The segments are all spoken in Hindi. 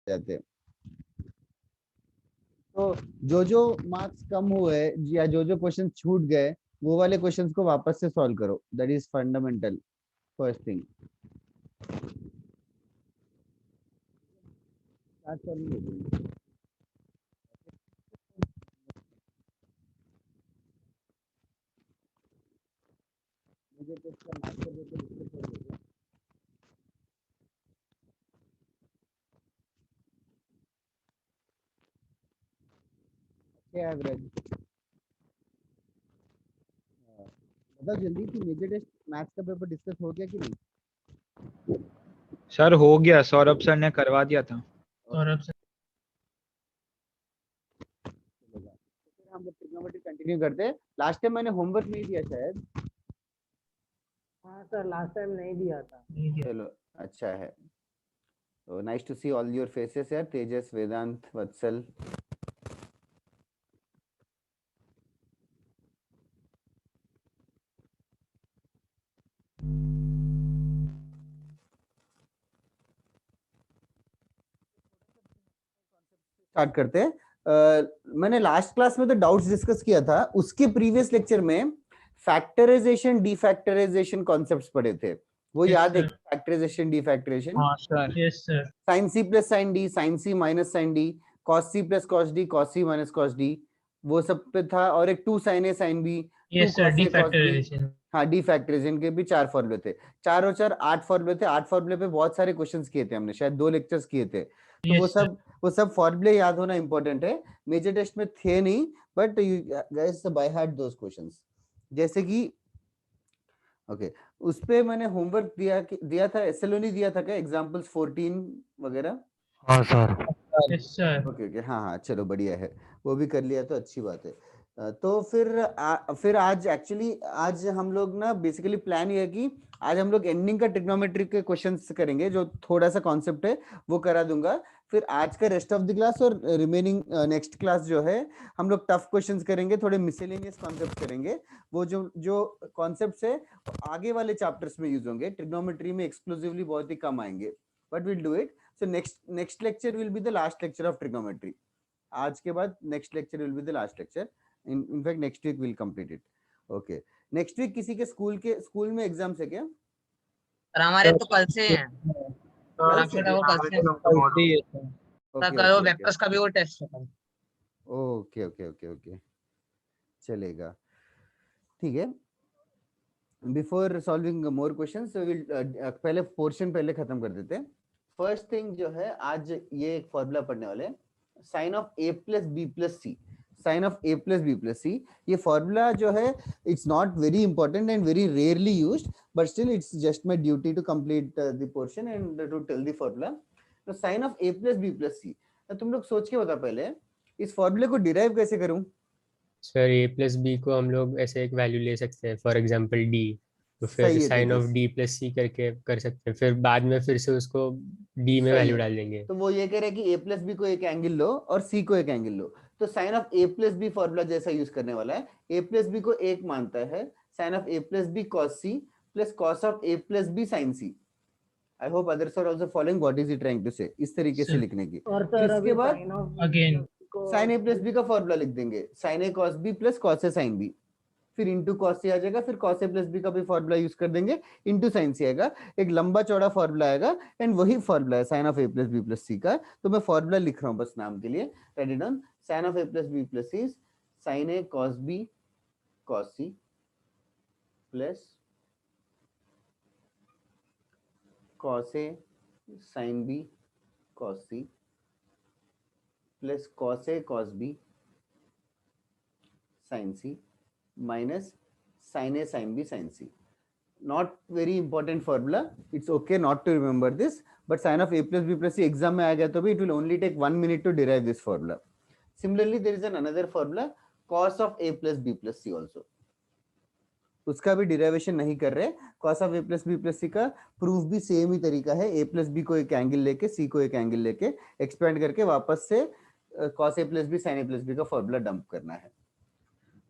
जाते हैं। तो जो मार्क्स कम हुए या जो क्वेश्चन छूट गए वो वाले क्वेश्चंस को वापस से सॉल्व करो, that is fundamental first thing. मुझे क्वेश्चन आंसर देते एवरेज मतलब जल्दी थी। मेजर टेस्ट मैथ्स का पेपर डिस्कस हो गया कि नहीं? सर हो गया, सौरभ सर ने करवा दिया था। सौरभ सर फिर हम लोग ट्रिग्नोमेट्री कंटिन्यू करते हैं। लास्ट टाइम मैंने होमवर्क नहीं दिया शायद। हाँ सर, लास्ट टाइम नहीं दिया था। चलो अच्छा है। तो nice to see all your faces यार, तेजस, वेदांत, वत्सल। स्टार्ट करते हैं। मैंने लास्ट क्लास में तो डाउट्स डिस्कस किया था, उसके प्रीवियस लेक्चर में फैक्टराइजेशन डीफैक्टराइजेशन कॉन्सेप्ट्स पढ़े थे, वो Yes, याद है? sir. फैक्टराइजेशन डीफैक्टराइजेशन, हाँ sir. Yes sir, sine C plus sine D, sine C minus sine D, cos C plus cos D, cos C minus cos D, वो सब पे था। और एक 2 sin a sin b, 2 yes sir, cos a cos b। डीफैक्टराइजेशन। हाँ, डीफैक्टराइजेशन के भी 4 फॉर्मूले थे। 4 और 4 8 फॉर्मूले थे। 8 फॉर्मूले पे बहुत सारे क्वेश्चंस किए थे हमने, शायद 2 लेक्चर्स किए थे। तो यस सर, वो सब फॉर्मूले याद होना इंपॉर्टेंट है। मेजर टेस्ट में थे नहीं, but you guys by heart those questions. जैसे कि ओके, उस पे मैंने होमवर्क दिया था, एसएलओनी दिया था क्या, एग्जांपल्स 14 वगैरह? हाँ sir. Yes sir. Okay okay, हाँ हाँ, चलो बढ़िया है, वो भी कर लिया तो अच्छी बात है। तो फिर आज एक्चुअली आज हम लोग ना बेसिकली प्लान ये है कि आज हम लोग एंडिंग का ट्रिग्नोमेट्री के क्वेश्चंस करेंगे, जो थोड़ा सा कॉन्सेप्ट है वो करा दूंगा। फिर आज का रेस्ट ऑफ द क्लास और रिमेनिंग नेक्स्ट क्लास जो है हम लोग टफ क्वेश्चंस करेंगे, थोड़े मिसलेनियस कॉन्सेप्ट करेंगे। वो जो कॉन्सेप्ट्स है वो आगे वाले चैप्टर्स में यूज होंगे, ट्रिग्नोमेट्री में एक्सक्लूसिवली बहुत ही कम आएंगे, but will do it. So next lecture will be the last lecture of trigonometry. आज के बाद next lecture will be the last lecture. In fact next week we'll complete it. Okay. Next week किसी के स्कूल में एग्जाम्स है क्या? और हमारे तो कल से हैं। कल से? वो कल से ओके कल वो ओके वेक्टर्स का भी वो टेस्ट है। ओके ओके ओके ओके, चलेगा, ठीक है। Before solving more questions will पहले पोर्शन पहले खत्म कर देते हैं। फर्स्ट थिंग जो है, आज ये एक फॉर्मूला पढ़ने वाले हैं, sine of A plus B plus C. Sine of A plus B plus C, ये फॉर्मूला जो है it's not very important and very rarely used, but still it's just my duty to complete the portion and to tell the formula. तो sine of A plus B plus C, तुम लोग सोच के बता पहले, इस फॉर्मूले को डिराइव कैसे करूं? सर ए प्लस बी को हम लोग ऐसे एक वैल्यू ले सकते हैं, फॉर एग्जांपल डी, तो फिर सही है sine of Tejas. D plus C करके कर सकते हैं, फिर बाद में फिर से उसको डी में सही वैल्यू है। डाल देंगे। तो वो ये कह रहे हैं कि ए प्लस बी को एक एंगल लो और सी को एक एंगल लो, तो sine of A plus B formula जैसा यूज करने वाला है। ए प्लस बी को एक मानता है sine of A plus B cos C plus cos of A plus B sine C. I hope others are also following what is he trying to say, इस तरीके से लिखने की। और फिर सर इसके बाद again sine A plus B का फॉर्मूला लिख देंगे, sign A cos B plus cos A sine B, फिर इंटू कॉस सी आ जाएगा, फिर कॉस ए प्लस बी का भी फॉर्मूला यूज कर देंगे, इंटू साइन सी आएगा, एक लंबा चौड़ा फॉर्मूला आएगा, एंड वही फॉर्मूला है sine of A plus B plus C का। तो मैं फॉर्मूला लिख रहा हूं बस नाम के लिए, write it down. Sine of A plus B plus C sine A cos B cos C plus cos A sine B cos C plus cos A cos B sine C minus sin A sin B sin C. Not very important formula. It's okay not to remember this, but sin of A plus B plus C exam में आ गया तो भी it will only take 1 minute to derive this formula. Similarly, there is another formula cos of A plus B plus C also. उसका भी डिराइवेशन नहीं कर रहे, cos of A plus B plus C का प्रूफ भी सेम ही तरीका है, A plus B को एक एंगल लेके C को एक एंगल लेके एक्सपेंड करके वापस से cos A plus B sin A plus B का फॉर्मूला डंप करना है।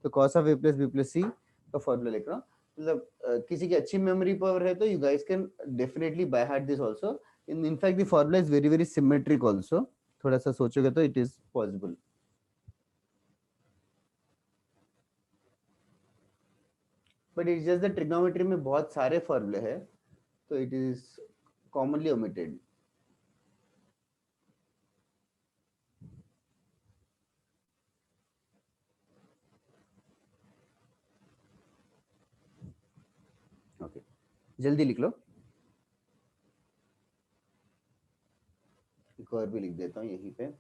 तो cos of A plus B plus C का फॉर्मूला लिख रहा हूँ, मतलब किसी की अच्छी मेमोरी पावर है तो you guys can definitely by heart this also. in fact the formula is very symmetric also. थोड़ा सा सोचोगे तो it is possible. But it's just the trigonometry में बहुत सारे फॉर्मूले हैं, तो it is commonly omitted. Okay, जल्दी लिख लो. एक और भी लिख देता हूँ यहीं पे.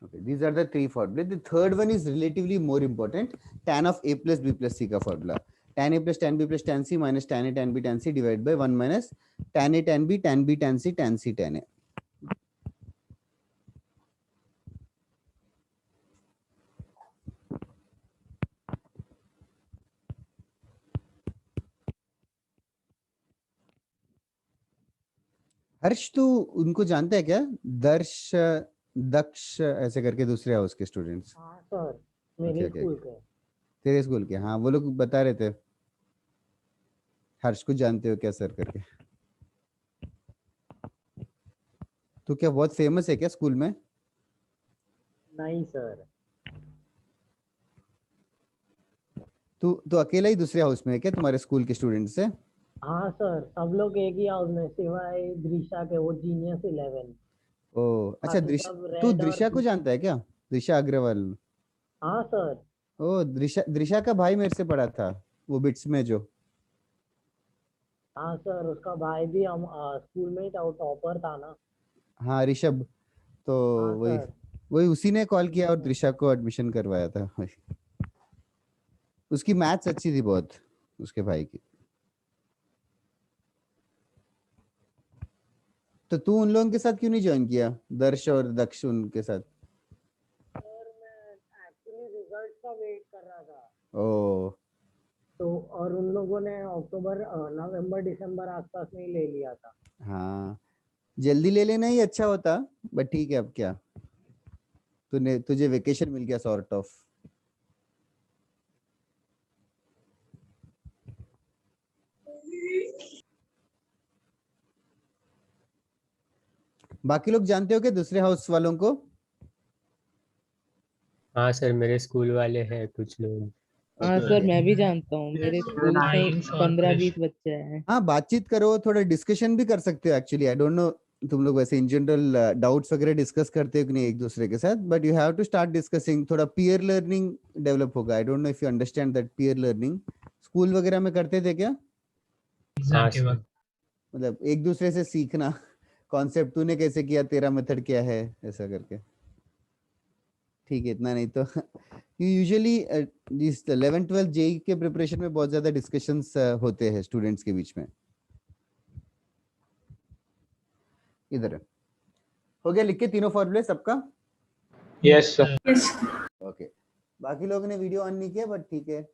Okay, these are the three formulas. The third one is relatively more important. Tan of a plus b plus c का formula. Tan a plus tan b plus tan c minus tan a tan b tan c divided by 1 minus tan a tan b tan b tan c tan c tan a. हर्ष तू उनको जानता है क्या? दर्श दक्ष ऐसे करके दूसरे हाउस के स्टूडेंट्स. हाँ सर, मेरे Okay, स्कूल के. तेरे स्कूल के? हाँ, वो लोग बता रहे थे. हर्ष को जानते हो क्या सर करके? तो क्या बहुत फेमस है क्या स्कूल में? नहीं सर. तू अकेला ही दूसरे हाउस में है क्या तुम्हारे स्कूल के स्टूडेंट से? हाँ सर, सब लोग एक ही हाउस में सिवाय दृशा के, वो जीनियस 11. ओ अच्छा, बाकी दृशा. सब तू रेड और दृशा को जानता है क्या? दृशा अग्रवाल. हाँ सर. ओ दृशा का भाई मेरे से पढ़ा था वो बिट्स में जो. हाँ सर, उसका भाई भी हम स्कूल में ही था, वो टॉपर था ना. हाँ, ऋषभ. तो हाँ वही सर. वही उसी ने कॉल किया और दृशा को एडमिशन करवाया था. उसकी मैथ्स अच्छी थी बहुत, उसके भाई की. तो तू उन लोगों के साथ क्यों नहीं ज्वाइन किया, दर्श और दक्ष उनके साथ? सर मैं एक्चुअली रिजल्ट का वेट कर रहा था. ओ तो और उन लोगों ने अक्टूबर नवंबर दिसंबर आसपास में ही ले लिया था. हाँ, जल्दी ले लेना ही अच्छा होता, बट ठीक है, अब क्या. तुझे वेकेशन मिल गया सॉर्ट ऑफ. बाकी लोग जानते हो क्या दूसरे हाउस वालों को? हाँ सर, मेरे स्कूल वाले हैं कुछ लोग. हाँ Okay, सर, okay. मैं भी जानता हूँ. मेरे स्कूल में Science और 15-20 बच्चे हैं. हाँ, बातचीत करो, थोड़ा डिस्कशन भी कर सकते हो. एक्चुअली आई डोंट नो तुम लोग वैसे इन जनरल डाउट्स वगैरह डिस्कस करते हो कि नहीं एक दूसरे के साथ, but you have to start discussing. थोड़ा पीयर लर्निंग डेवलप होगा. I don't know if you understand that peer learning. School वगैरह में करते थे क्या? एग्जाम हाँ के सर. वक्त. मतलब एक दूसरे से सीखना, कॉन्सेप्ट तूने कैसे किया, तेरा मेथड क्या है, ऐसा करके. ठीक है, इतना नहीं तो यूजुअली जिस 11th 12th जेई के प्रिपरेशन में बहुत ज्यादा डिस्कशंस होते हैं स्टूडेंट्स के बीच में. इधर है. हो गया लिख के तीनों फॉर्मूले सबका? Yes sir. ओके. बाकी लोगों ने वीडियो ऑन नहीं किया, बट ठीक है,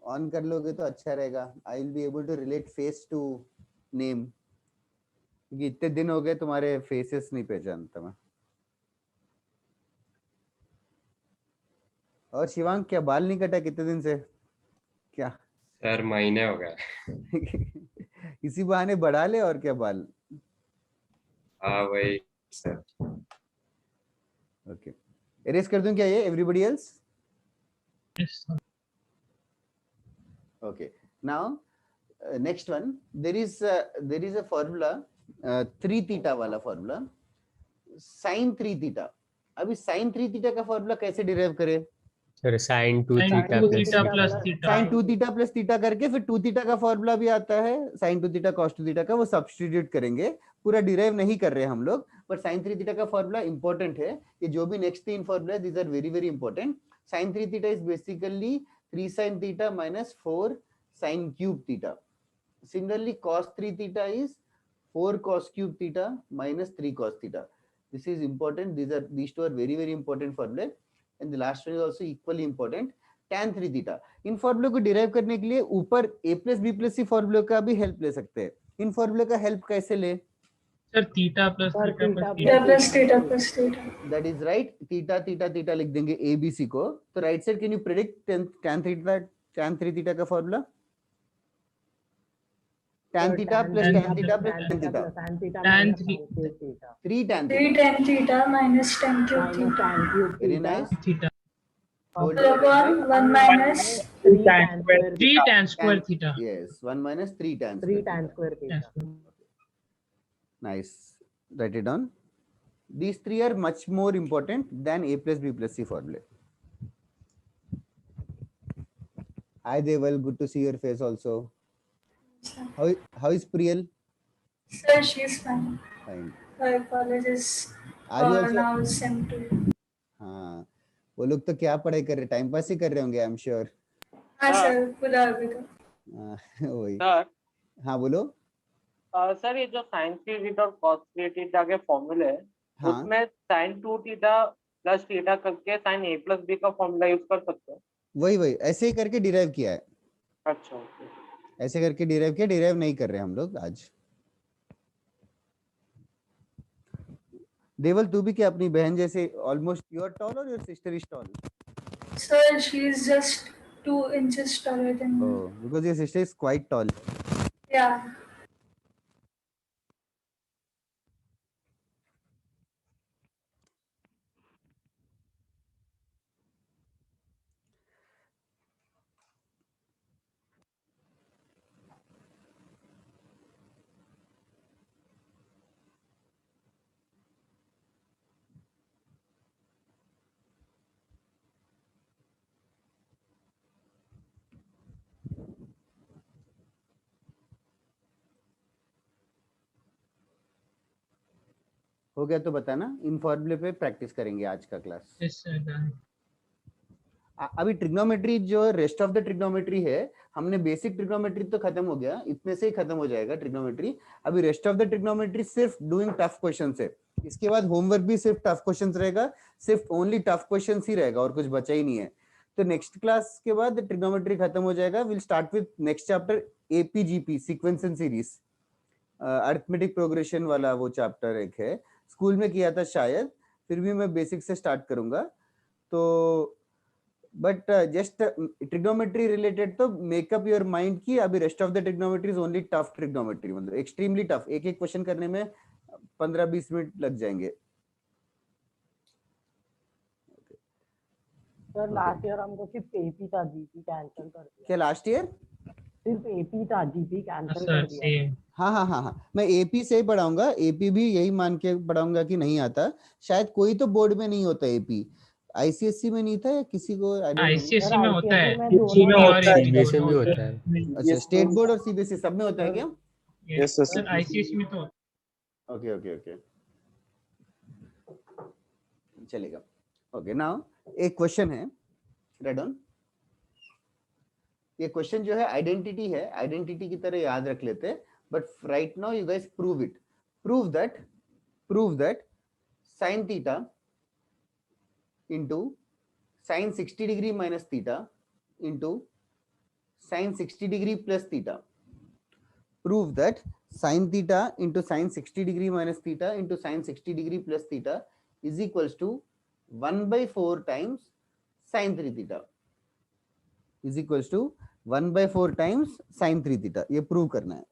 ऑन कर लोगे तो अच्छा रहेगा. I will be able to relate face to name, क्योंकि इतने दिन हो गए तुम्हारे फेसेस नहीं पहचानता मैं. और शिवांग, क्या बाल नहीं कटा कितने दिन से? क्या सर महीने हो गए. इसी बहाने बढ़ा ले, और क्या बाल. हाँ वही सर. ओके, एरेज कर दूं क्या ये everybody else? Yes, sir. Okay, now next one, there is a formula 3 theta वाला formula, sin 3 theta. अभी sin 3 theta का formula कैसे derive करें? Sir sin 2 Sin theta 2 plus theta theta. plus theta. sin 2 theta plus theta करके फिर 2 theta का formula भी आता है, sin 2 theta cos 2 theta का, वो सब्स्टिट्यूट करेंगे. पूरा डिराइव नहीं कर रहे हम लोग, पर साइन 3 थीटा का फॉर्मूला इंपॉर्टेंट है। ये जो भी next 3 formula these are very very important. Sine 3 theta is basically 3 sin theta minus 4 sin cube theta. Similarly, cos 3 theta is 4 cos cube theta minus 3 cos theta. This is important. These two are very very important formula, and the last one is also equally important. Tan 3 theta. इन फॉर्मूले को डिराइव करने के लिए ऊपर a plus b plus c फॉर्मूले का भी हेल्प ले सकते हैं। इन फॉर्मूले का हेल्प कैसे ले? Sir theta plus Sir, theta theta plus plus plus theta. theta plus theta. That is right. Theta theta theta लिख देंगे a b c को। तो right side can you predict tan 3 theta का formula? tan theta plus tan theta plus tan theta. tan theta Tan minus three- tan cube theta 3 tan 3 theta. tan theta minus tan cube minus theta. tan cube Very theta nice. Theta Hold Log it. 1 minus 3 tan square 3 tan square Tan- theta. Yes, 1 minus 3 tan 3 square tan theta. square theta. Nice. Write it down. These three are much more important than a plus b plus c formula. Hi Deval, good to see your face also. How is Priyal? Sir, she's fine. Fine. Her college is Are you also? now sem 2. हाँ, वो लोग तो क्या पढ़ाई कर रहे, टाइम पास ही कर रहे होंगे, आई एम श्योर। हाँ सर, पूरा अभी तो। वही। सर हाँ बोलो। सर ये जो साइन 3 थीटा और कॉस 3 थीटा के फॉर्मूले है, हाँ। उसमें साइन 2 थीटा प्लस थीटा करके साइन a प्लस b का फॉर्मूला यूज कर सकते हैं? वही ऐसे ही करके डिराइव किया है। अच्छा okay. ऐसे करके डिराइव किया, डिराइव नहीं कर रहे हम लोग आज। देवल तू भी क्या अपनी बहन जैसे ऑलमोस्ट यू आर टॉल और your sister is tall? Sir, she is just 2 inches taller than me. Oh, because your sister is quite tall. Yeah. हो गया तो बताना, इन फॉर्मूले पे प्रैक्टिस करेंगे आज का क्लास। Yes sir done. अभी ट्रिग्नोमेट्री जो रेस्ट ऑफ द ट्रिग्नोमेट्री है, हमने बेसिक ट्रिग्नोमेट्री तो खत्म हो गया, इतने से ही खत्म हो जाएगा ट्रिग्नोमेट्री। अभी रेस्ट ऑफ द ट्रिग्नोमेट्री सिर्फ डूइंग टफ क्वेश्चन है। इसके बाद होमवर्क भी सिर्फ टफ क्वेश्चन रहेगा, सिर्फ ओनली टफ क्वेश्चन ही रहेगा और कुछ बचा ही नहीं है। तो नेक्स्ट क्लास के बाद ट्रिग्नोमेट्री खत्म हो जाएगा। Will start with next chapter AP GP sequence and series, arithmetic progression वाला वो चैप्टर एक है, स्कूल में किया था शायद, फिर भी मैं बेसिक से स्टार्ट करूंगा। तो बट जस्ट ट्रिग्नोमेट्री रिलेटेड तो मेकअप योर माइंड की अभी rest of the trigonometry is only tough trigonometry, मतलब एक्सट्रीमली टफ। एक एक क्वेश्चन करने में 15-20 मिनट लग जाएंगे। सर लास्ट ईयर हमको सिर्फ एपी था, जीपी कैंसिल कर दिया। क्या लास्ट ईयर सिर्फ एपी था, जीपी कैंसिल सर कर दिया। सेम। हाँ, मैं एपी से ही पढ़ाऊंगा। एपी भी यही मान के पढ़ाऊंगा कि नहीं आता, शायद कोई तो बोर्ड में नहीं होता एपी। आईसीएससी में नहीं था या किसी को? आईसीएससी में होता है, में सीबीएसई में और सीबीएसई एपी में में होता है। अच्छा, स्टेट बोर्ड और सीबीएसई सब में होता है क्या? Yes, sir. सर आईसीएससी में तो ओके चलेगा। ओके नाउ एक क्वेश्चन है, राइट ऑन। ये क्वेश्चन जो है आइडेंटिटी है, आइडेंटिटी की तरह याद रख लेते हैं, but right now you guys prove it. Prove that sin theta into sin 60 degree minus theta into sin 60 degree plus theta. Prove that sin theta into sin 60 degree minus theta into sin 60 degree plus theta is equals to 1/4 times sin 3 theta is equals to 1/4 times sin 3 theta। ये प्रूव करना है।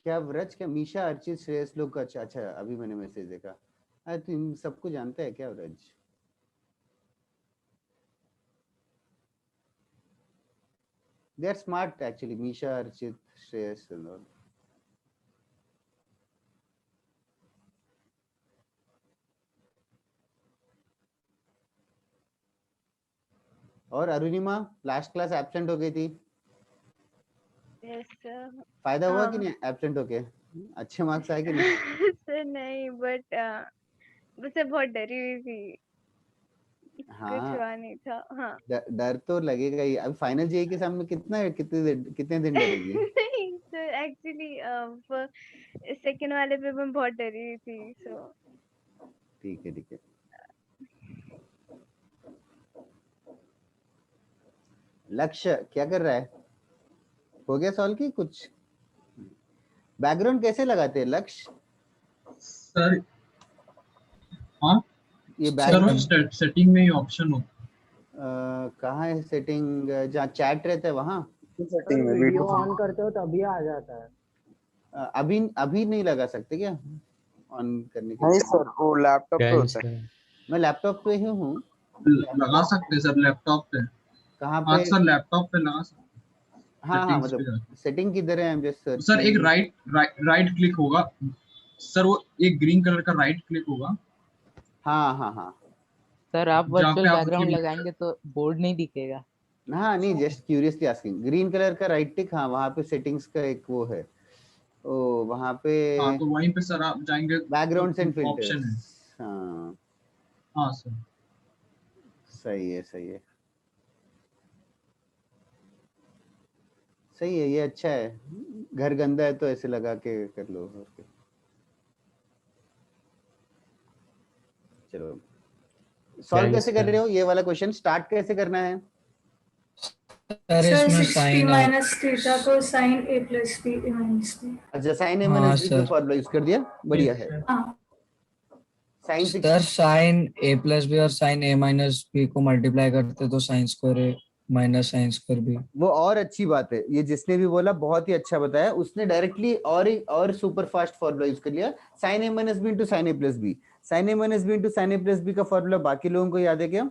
क्या व्रज, क्या मीशा, अर्चित, श्रेयस लोग का? अच्छा अच्छा, अभी मैंने मैसेज देखा। अरे तो इन सबको जानता है क्या Vraj? They are smart actually, Misha, Archit, Shreyas and all. और अरुणिमा लास्ट क्लास एब्सेंट हो गई थी, यस सर। फायदा हुआ कि नहीं एब्सेंट होके? अच्छे मार्क्स आए कि नहीं? सर नहीं, बट मुझसे बहुत डरी हुई थी, कुछ हाँ, हुआ नहीं था। हाँ। डर तो लगेगा ही। अब फाइनल जेई के सामने कितने दिन डरेगी? नहीं सर, एक्चुअली सेकंड वाले पे मैं बहुत डरी हुई थी, सो ठीक है ठीक है। लक्ष्य क्या कर रहा है? हो गया सॉल्व की कुछ? बैकग्राउंड कैसे लगाते हैं लक्ष्य? सर हाँ ये सर, बैकग्राउंड सेटिंग में ही ऑप्शन हो। कहाँ है सेटिंग? जहाँ चैट रहता है वहाँ? सर वीडियो ऑन करते हो तभी आ जाता है। अभी अभी नहीं लगा सकते क्या ऑन करने के नहीं लिए? सर, वो लैपटॉप पे डन होता है। सर। मैं लैपटॉप पे ही हूँ। लगा सकते हैं सर लैपटॉप पे। कहाँ हाँ पे? सर, लैपटॉप पे लगा सकते हैं। हाँ हाँ, सेटिंग्स पे मतलब सेटिंग किधर है? आई एम जस्ट सर एक राइट क्लिक होगा सर, वो एक ग्रीन कलर का राइट क्लिक होगा। हाँ हाँ हाँ सर आप जहाँ पे वर्चुअल आप बैकग्राउंड की- लगाएंगे तो बोर्ड नहीं दिखेगा। हाँ, नहीं just curiously asking. Green colour का राइट टिक, हाँ वहाँ पे सेटिंग्स का एक वो है। ओ वहाँ पे हाँ तो वहीं पे सर आप जाएंगे बैकग्राउंड्स एंड तो ऑप्शन है। फिल्टर्स। हाँ हाँ सर। सही है सही है सही है, ये अच्छा है। घर गंदा है तो ऐसे लगा के कर लो। ओके चलो, सॉल्व Done, कैसे कर sir. रहे हो ये वाला क्वेश्चन? स्टार्ट कैसे करना है? सर 60 माइनस थीटा को sign A plus B minus B. अच्छा, साइन ए माइनस बी का फॉर्मूला यूज कर दिया, बढ़िया है। हाँ sign sir sign A plus B और साइन ए माइनस बी को मल्टीप्लाई करते तो sign square A minus sine square B. वो और अच्छी बात है, ये जिसने भी बोला बहुत ही अच्छा बताया उसने। डायरेक्टली और सुपर फास्ट फॉर्मूला यूज कर लिया। Sine A minus B into sine A plus B. Sine A minus B into sine A plus B का फॉर्मूला बाकी लोगों को याद है क्या?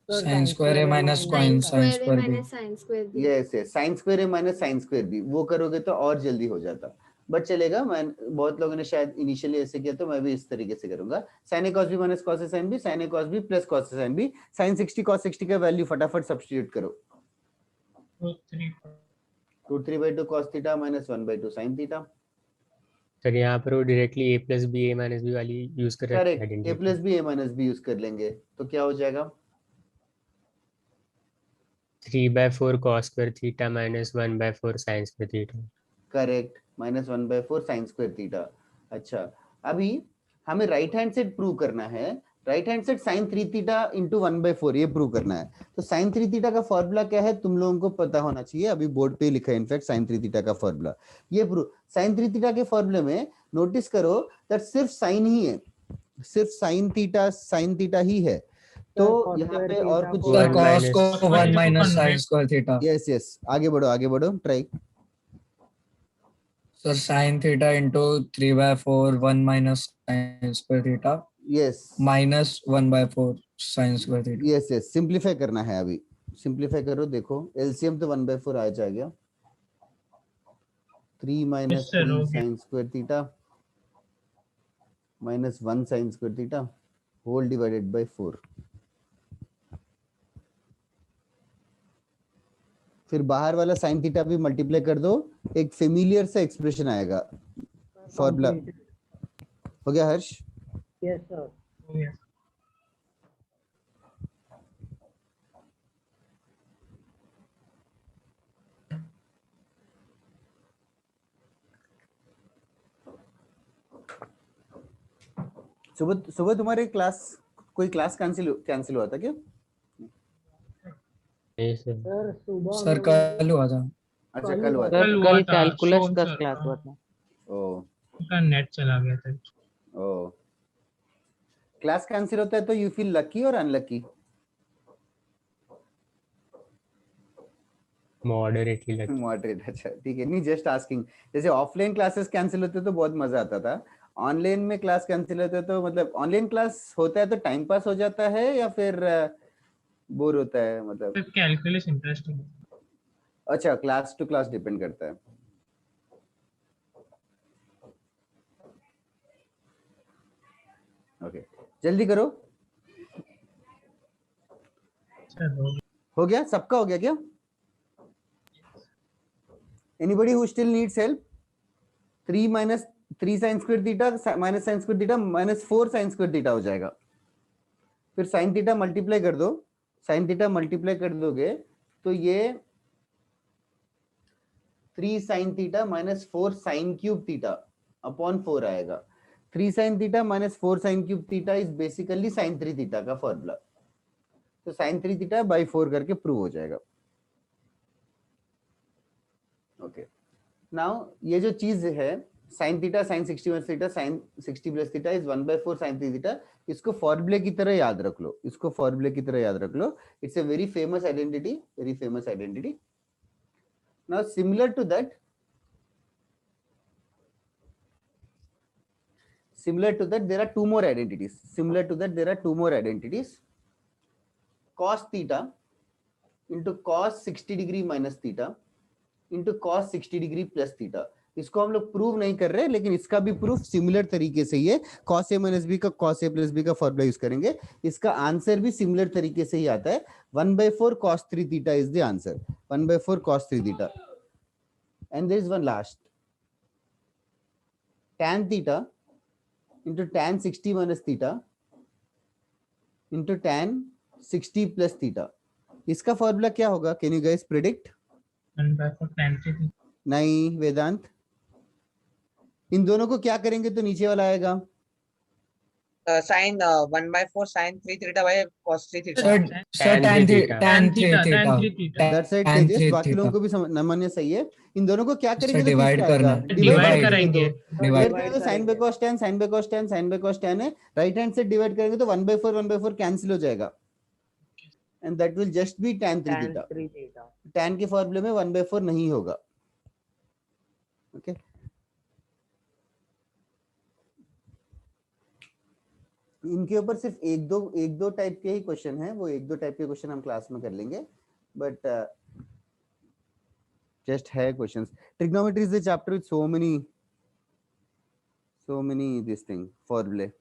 Sine square A minus sine square B. Yes yes, sine square A minus sine square B. वो करोगे तो और जल्दी हो जाता, बट चलेगा। मैं बहुत लोगों ने शायद इनिशियली ऐसे किया, तो मैं भी इस तरीके से करूंगा। Sine A cos B minus cos A sine B, sine A cos B plus cos A sine B. Sine 60 cos 60 का वैल्यू फटाफट सब्स्टिट्यूट करो। Root 3/2 cos theta minus 1/2 sine theta. Sir यहाँ पर वो directly a plus B A minus B वाली यूज कर रहे हैं correct, A identity. Plus B A minus B use कर लेंगे तो क्या हो जाएगा? 3/4 cos square theta minus 1/4 sin square theta. Correct, minus 1/4 sine square theta. अच्छा, अभी हमें राइट हैंड साइड प्रूव करना है। Right hand side sine 3 theta into 1/4 ये प्रूव करना है। तो साइन 3 थीटा का फॉर्मूला क्या है तुम लोगों को पता होना चाहिए, अभी बोर्ड पे लिखा है इनफैक्ट साइन 3 थीटा का फॉर्मूला। ये प्रूव, साइन 3 थीटा के फॉर्मूले में नोटिस करो दैट सिर्फ साइन ही है, सिर्फ साइन थीटा ही है। तो यहाँ पे और कुछ सर cos को 1 minus sine square theta. Yes yes, आगे बढ़ो try. Sir sine theta into 3/4 1 minus sine square theta yes minus 1/4 sine square theta. Yes yes, simplify करना है। अभी सिंप्लीफाई करो, देखो एलसीएम तो 1/4 आ जाएगा। 3 minus 3 sine square theta minus 1 sine square theta whole divided by 4। फिर बाहर वाला साइन थीटा भी मल्टीप्लाई कर दो, एक फेमिलियर सा एक्सप्रेशन आएगा। फॉर्मूला हो गया हर्ष? Yes sir. सुबह तुम्हारे कोई क्लास कैंसिल हुआ था क्या? नहीं सर। सर सुबह सर कल हुआ था। अच्छा कल हुआ था। सर कल हुआ कल था, कैलकुलस शोन का सर क्लास का। हुआ था। ओ उनका नेट चला गया था। ओ, क्लास कैंसिल होता है तो यू फील लकी और अनलकी? मॉडरेटली लगता मॉडरेट, अच्छा ठीक है, नहीं जस्ट आस्किंग। जैसे ऑफलाइन क्लासेस कैंसिल होते तो बहुत मजा आता था, ऑनलाइन में क्लास कैंसिल होते तो मतलब ऑनलाइन क्लास होता है तो टाइम पास हो जाता है या फिर बोर होता है मतलब? फिर कैलकुलस इंटरेस्टिंग। अच्छा, क्लास टू क्लास डिपेंड करता है। ओके जल्दी करो। चलो हो गया सबका, हो गया क्या? Anybody who still needs help? 3 minus 3 sine square theta minus sine square theta minus 4 sign square theta हो जाएगा। फिर साइन थीटा मल्टीप्लाई कर दो, साइन थीटा मल्टीप्लाई कर दोगे तो ये 3 sine theta minus 4 sine cube theta upon 4 आएगा। 3 sine theta minus 4 sine cube theta is basically sine 3 theta का फॉर्मूला। तो साइन 3 थीटा बाई 4 करके प्रूव हो जाएगा। ओके नाउ ये जो चीज है sine theta sine 60 minus theta sine 60 plus theta is 1/4 sine 3 theta, इसको फॉर्मूले की तरह याद रख लो, इसको फॉर्मूले की तरह याद रख लो। It's a very famous identity, very famous identity. Now similar to that, there are two more identities. Similar to that there are two more identities. Cos theta into cos 60 degree minus theta into cos 60 degree plus theta. इसको हम लोग प्रूव नहीं कर रहे, लेकिन इसका भी प्रूफ सिमिलर तरीके से ही है। cos a minus b का cos a plus b का फॉर्मूला यूज करेंगे, इसका आंसर भी सिमिलर तरीके से ही आता है। 1/4 cos 3 theta is the answer, 1/4 cos 3 theta. And there is one last, tan theta into tan 60 minus theta into tan 60 plus theta. इसका फॉर्मूला क्या होगा? Can you guys predict? 1/4 tan 3 नहीं वेदांत, इन दोनों को क्या करेंगे तो नीचे वाला आएगा? Sine 1/4 sine 3 theta by cos 3 theta. Sir tan 3 tan theta theta। That's right tan Tejas, 3 बाकी लोगों theta को भी नमन्य सही है। इन दोनों को क्या करेंगे तो divide किसका आएगा? करना। डिवाइड करेंगे। डिवाइड करेंगे तो sin by cos tan, sin by cos tan, sin by cos tan है। राइट हैंड से डिवाइड करेंगे तो 1/4 कैंसिल हो जाएगा, and that will just be tan 3 theta. tan के फॉर्मूले में 1/4 नहीं होगा। ओके इनके ऊपर सिर्फ एक दो टाइप के ही क्वेश्चन हैं, वो एक दो टाइप के क्वेश्चन हम क्लास में कर लेंगे, बट जस्ट है questions. Trigonometry is the chapter with so many this thing formulae.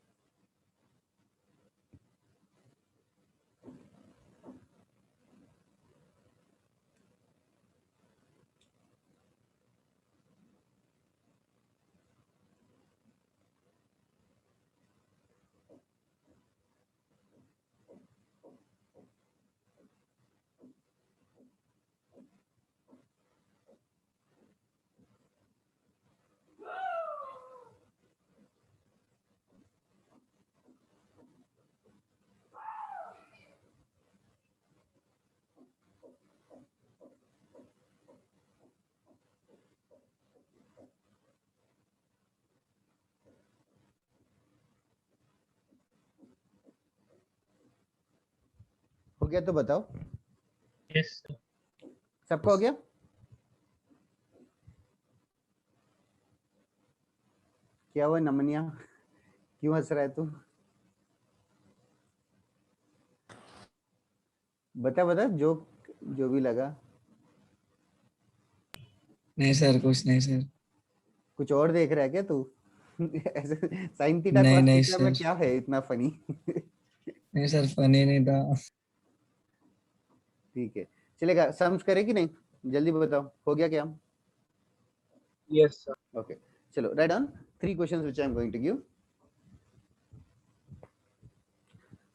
हो गया तो बताओ, यस सबका हो गया? क्या हुआ नमनिया, क्यों हंस रहा है तू? बता जो भी लगा। नहीं सर कुछ नहीं सर। कुछ और देख रहा है क्या तू? ऐसे साइन थीटा नहीं, cos नहीं थीटा में सर। क्या है इतना फनी? नहीं सर फनी नहीं था। ठीक है चलेगा, सम्स करे कि नहीं? जल्दी बताओ हो गया क्या? Yes sir. ओके चलो write on 3 questions which I am going to give.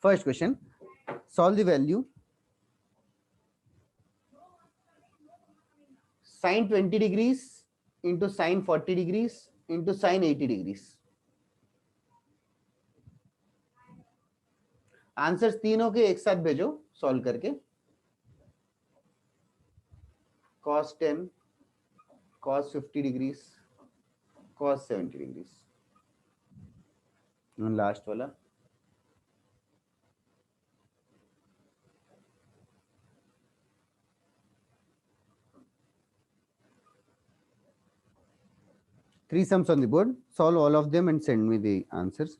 First question, solve the value sin 20 degrees into sin 40 degrees into sin 80 degrees. Answers तीनों के एक साथ भेजो सॉल्व करके। cos 10, cos 50 degrees, cos 70 degrees, last वाला 3 sums on the board. Solve all of them and send me the answers.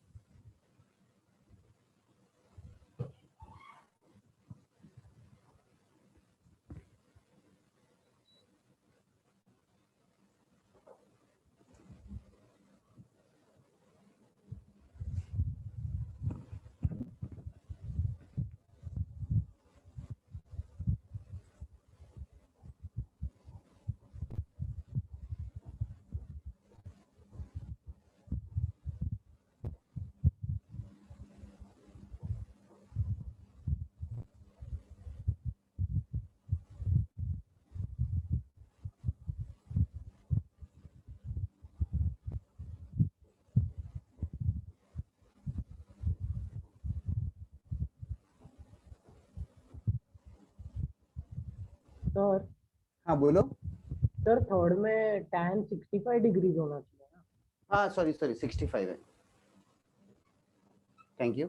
Sir हाँ बोलो. सर थर्ड में tan 65 डिग्रीज होना चाहिए ना. हाँ सॉरी 65 है. Thank you.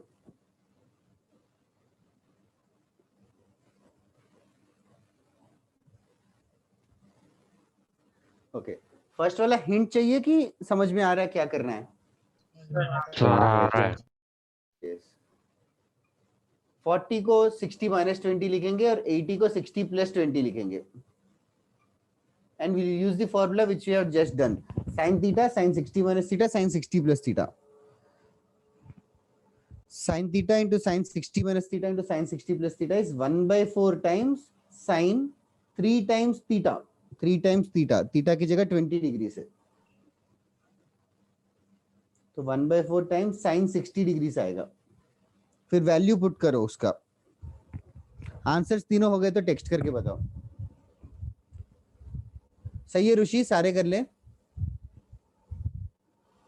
ओके, फर्स्ट वाला हिंट चाहिए कि समझ में आ रहा है क्या करना है? Yes. 40 को 60 minus 20 लिखेंगे और 80 को 60 plus 20 लिखेंगे. And we will use the formula which we have just done. Sin theta, sin 60 minus theta, sin 60 plus theta. Sin theta into sin 60 minus theta into sin 60 plus theta is 1/4 times sin 3 times theta. 3 times theta. Theta की जगह 20 डिग्री से. तो 1/4 टाइम्स sin 60 डिग्री से आएगा. फिर वैल्यू पुट करो उसका. आंसर्स तीनों हो गए तो टेक्स्ट करके बताओ. सही है ऋषि, सारे कर ले.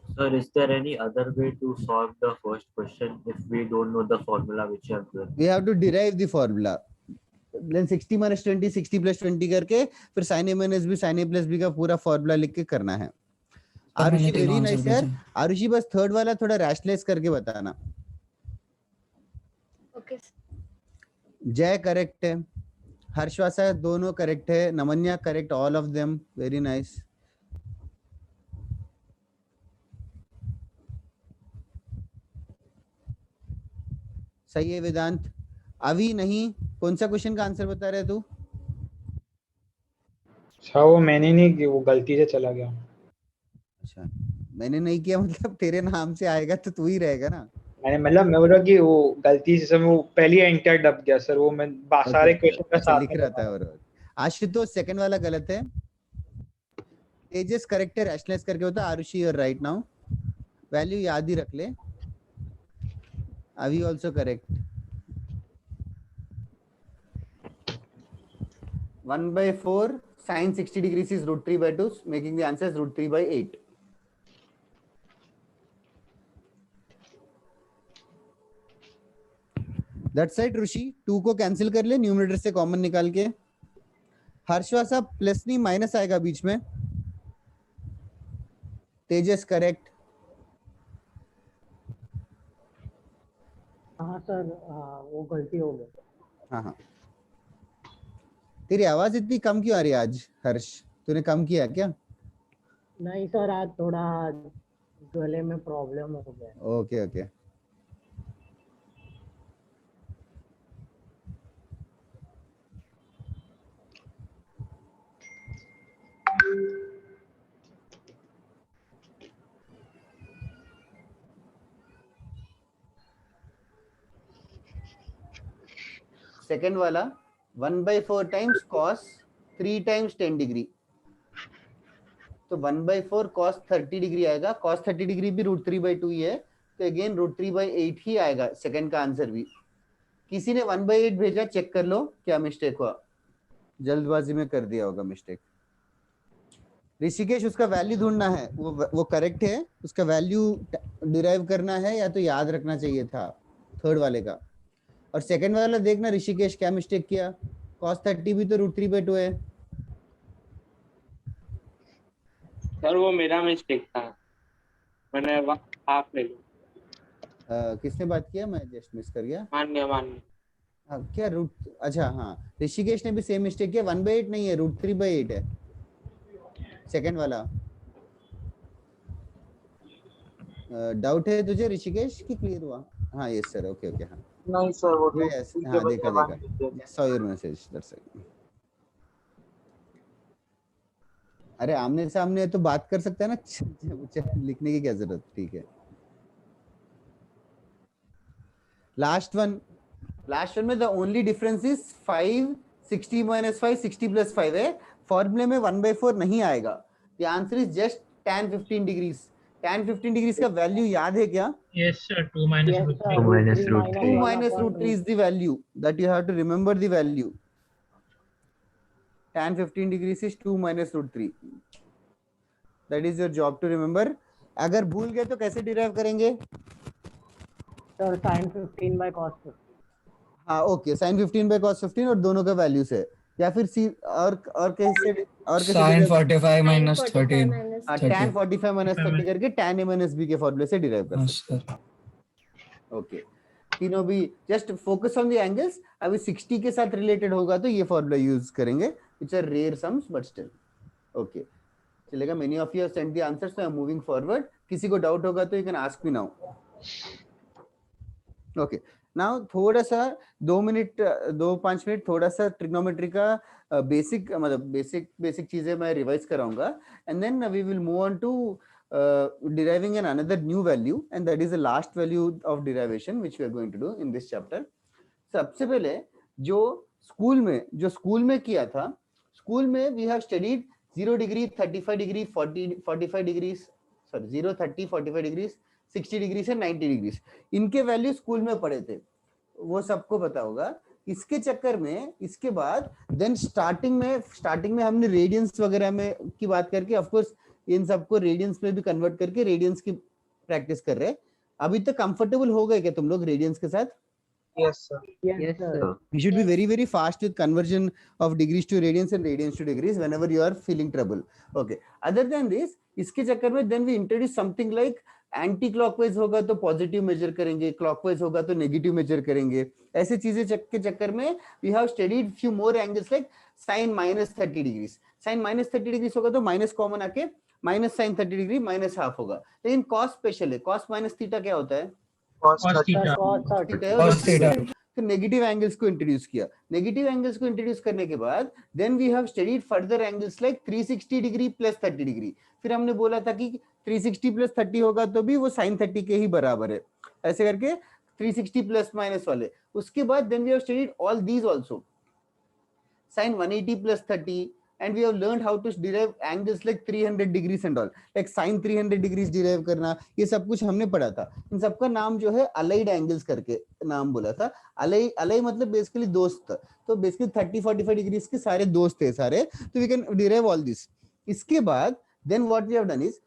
Sir, is there any other way to solve the first question if we don't know the formula which you have given? We have to derive the formula. Then 60 minus 20, 60 plus 20 करके फिर sin a minus b, sin a plus b का पूरा फॉर्मूला लिख के करना है. आरुषि वेरी नाइस यार. आरुषि बस थर्ड वाला थोड़ा रैशनलाइज करके बताना. ओके जय करेक्ट है, हर्षवासा दोनों करेक्ट है, Namanya correct, all of them very nice. सही है वेदांत. अभी नहीं, कौन सा क्वेश्चन का आंसर बता रहे तू? अच्छा वो मैंने नहीं की, वो गलती से चला गया. अच्छा मैंने नहीं किया मतलब तेरे नाम से आएगा तो तू ही रहेगा ना. मैंने मतलब मैं बोल रहा कि वो गलती से वो पहली एंटर दब गया सर. वो मैं सारे क्वेश्चन का साथ लिख रहा था. और आशुतोष सेकंड वाला गलत है. तेजस करेक्ट है, रैशनलाइज करके होता. आरुषि और राइट नाउ वैल्यू याद ही रख ले. अभी also correct. 1/4 sin 60 degrees is √3/2, making the answer is √3/8. That's right ऋषि. 2 को कैंसिल कर ले, न्यूमरेटर से कॉमन निकाल के. हर्षवासा प्लस नहीं माइनस आएगा बीच में. तेजस करेक्ट. हाँ सर, वो गलती हो गई. हाँ हाँ. तेरी आवाज इतनी कम क्यों आ रही है आज हर्ष? तूने कम किया क्या? नहीं सर, आज थोड़ा गले में प्रॉब्लम हो गया. Okay okay. सेकेंड वाला 1/4 टाइम्स cos 3 टाइम्स 10 डिग्री. तो 1/4 cos 30 डिग्री आएगा. cos 30 डिग्री भी √3/2 ही है, तो अगेन √3/8 ही आएगा. सेकंड का आंसर भी. किसी ने 1/8 भेजा, चेक कर लो क्या मिस्टेक हुआ. जल्दबाजी में कर दिया होगा मिस्टेक. ऋषिकेश उसका वैल्यू ढूंढना है. वो करेक्ट है. उसका वैल्यू डिराइव करना है या तो याद रखना चाहिए था थर्ड वाले का. और सेकंड वाला देखना ऋषिकेश क्या मिस्टेक किया. cos 30 भी तो √3/2 है. सर वो मेरा मिस्टेक था, मैंने हाफ ले लिया. किसने बात किया? मैं जस्ट मिस कर गया. मान्य. हाँ क्या रूट. अच्छा हाँ, ऋषिकेश ने भी सेम मिस्टेक किया. 1/8 नहीं है, √3/8 है सेकंड वाला. डाउट है तुझे ऋषिकेश की क्लियर हुआ? हाँ यस सर, ओके ओके, हाँ नहीं सर वो यस, हाँ देखा saw your message, that's it. अरे आमने सामने तो बात कर सकता है ना, लिखने की क्या जरूरत, ठीक है। लास्ट वन में द ओनली डिफरेंस इज 5 60 - 5 60 + 5 है, फॉर्मूले में 1/4 नहीं आएगा। The answer is just tan 15 degrees. tan 15 degrees का वैल्यू याद है क्या? Yes, sir. 2 minus Yes, root sir. 3. 2 minus root 2 3. minus root 3 is the value that you have to remember the value. Tan 15 degrees is 2 minus root 3. That is your job to remember. अगर भूल गए तो कैसे डिराइव करेंगे? Sir, sin 15 by cos 15. हाँ ओके, sin 15 by cos 15 और दोनों का वैल्यू से, या फिर सी और कैसे sin 45 minus 13 हाँ tan 45 minus 30 करके tan a minus b के फॉर्मूले से डिराइव कर सकते हैं। ओके, तीनों भी just focus on the angles. अभी 60 के साथ रिलेटेड होगा तो ये फॉर्मूला यूज करेंगे, which are rare sums but still okay चलेगा। Many of you have sent the answers, so I am moving forward. किसी को डाउट होगा तो you can ask me now. Okay now थोड़ा सा 2-5 मिनट थोड़ा सा ट्रिग्नोमेट्री का बेसिक मतलब बेसिक चीजें मैं रिवाइज कराऊंगा, and then we will move on to deriving an another new value, and that is the last value of derivation which we are going to do in this chapter. सबसे पहले जो स्कूल में किया था, स्कूल में we have studied 0 degree 35 degree 45 degrees, sorry 0 30 45 degrees 60 degrees and 90 degrees, इनके वैल्यू स्कूल में पढ़े थे, वो सबको पता होगा। इसके चक्कर में इसके बाद देन स्टार्टिंग में हमने रेडियंस वगैरह में की बात करके, ऑफ कोर्स इन सबको रेडियंस में भी कन्वर्ट करके रेडियंस की प्रैक्टिस कर रहे हैं। अभी तक कंफर्टेबल हो गए क्या तुम लोग रेडियंस के साथ? Yes sir. Yes, sir. You should be very very fast with conversion of degrees to radians and radians to degrees whenever you are feeling trouble. Okay, other than this, इसके चक्कर में then we introduce something like anti clockwise होगा तो पॉजिटिव मेजर करेंगे, क्लॉकवाइज होगा तो नेगेटिव मेजर करेंगे। ऐसे चीजें के चक्कर में we have studied few more angles like sin -30 degrees. sin -30 degrees होगा तो माइनस कॉमन आके माइनस sin 30 डिग्री -½ होगा। लेकिन cos स्पेशल है, cos - थीटा क्या होता है? Cos theta. तो नेगेटिव एंगल्स को इंट्रोड्यूस किया। नेगेटिव एंगल्स को इंट्रोड्यूस करने के बाद then we have studied further angles like 360 degree plus 30 degree. फिर हमने बोला था कि 360 प्लस 30 होगा तो भी वो sin 30 के ही बराबर है, ऐसे करके 360 प्लस माइनस वाले। उसके बाद then we have studied all these also, sin 180 plus 30, and we have learned how to derive angles like 300 degrees and all, like sin 300 degrees derive करना, ये सब कुछ हमने पढ़ा था। इन सबका नाम जो है allied angles करके नाम बोला था। allied मतलब बेसिकली दोस्त, तो बेसिकली 30-45 डिग्रीज के सारे दोस्त थे सारे, तो we can derive all this। इसके बाद then what we have done is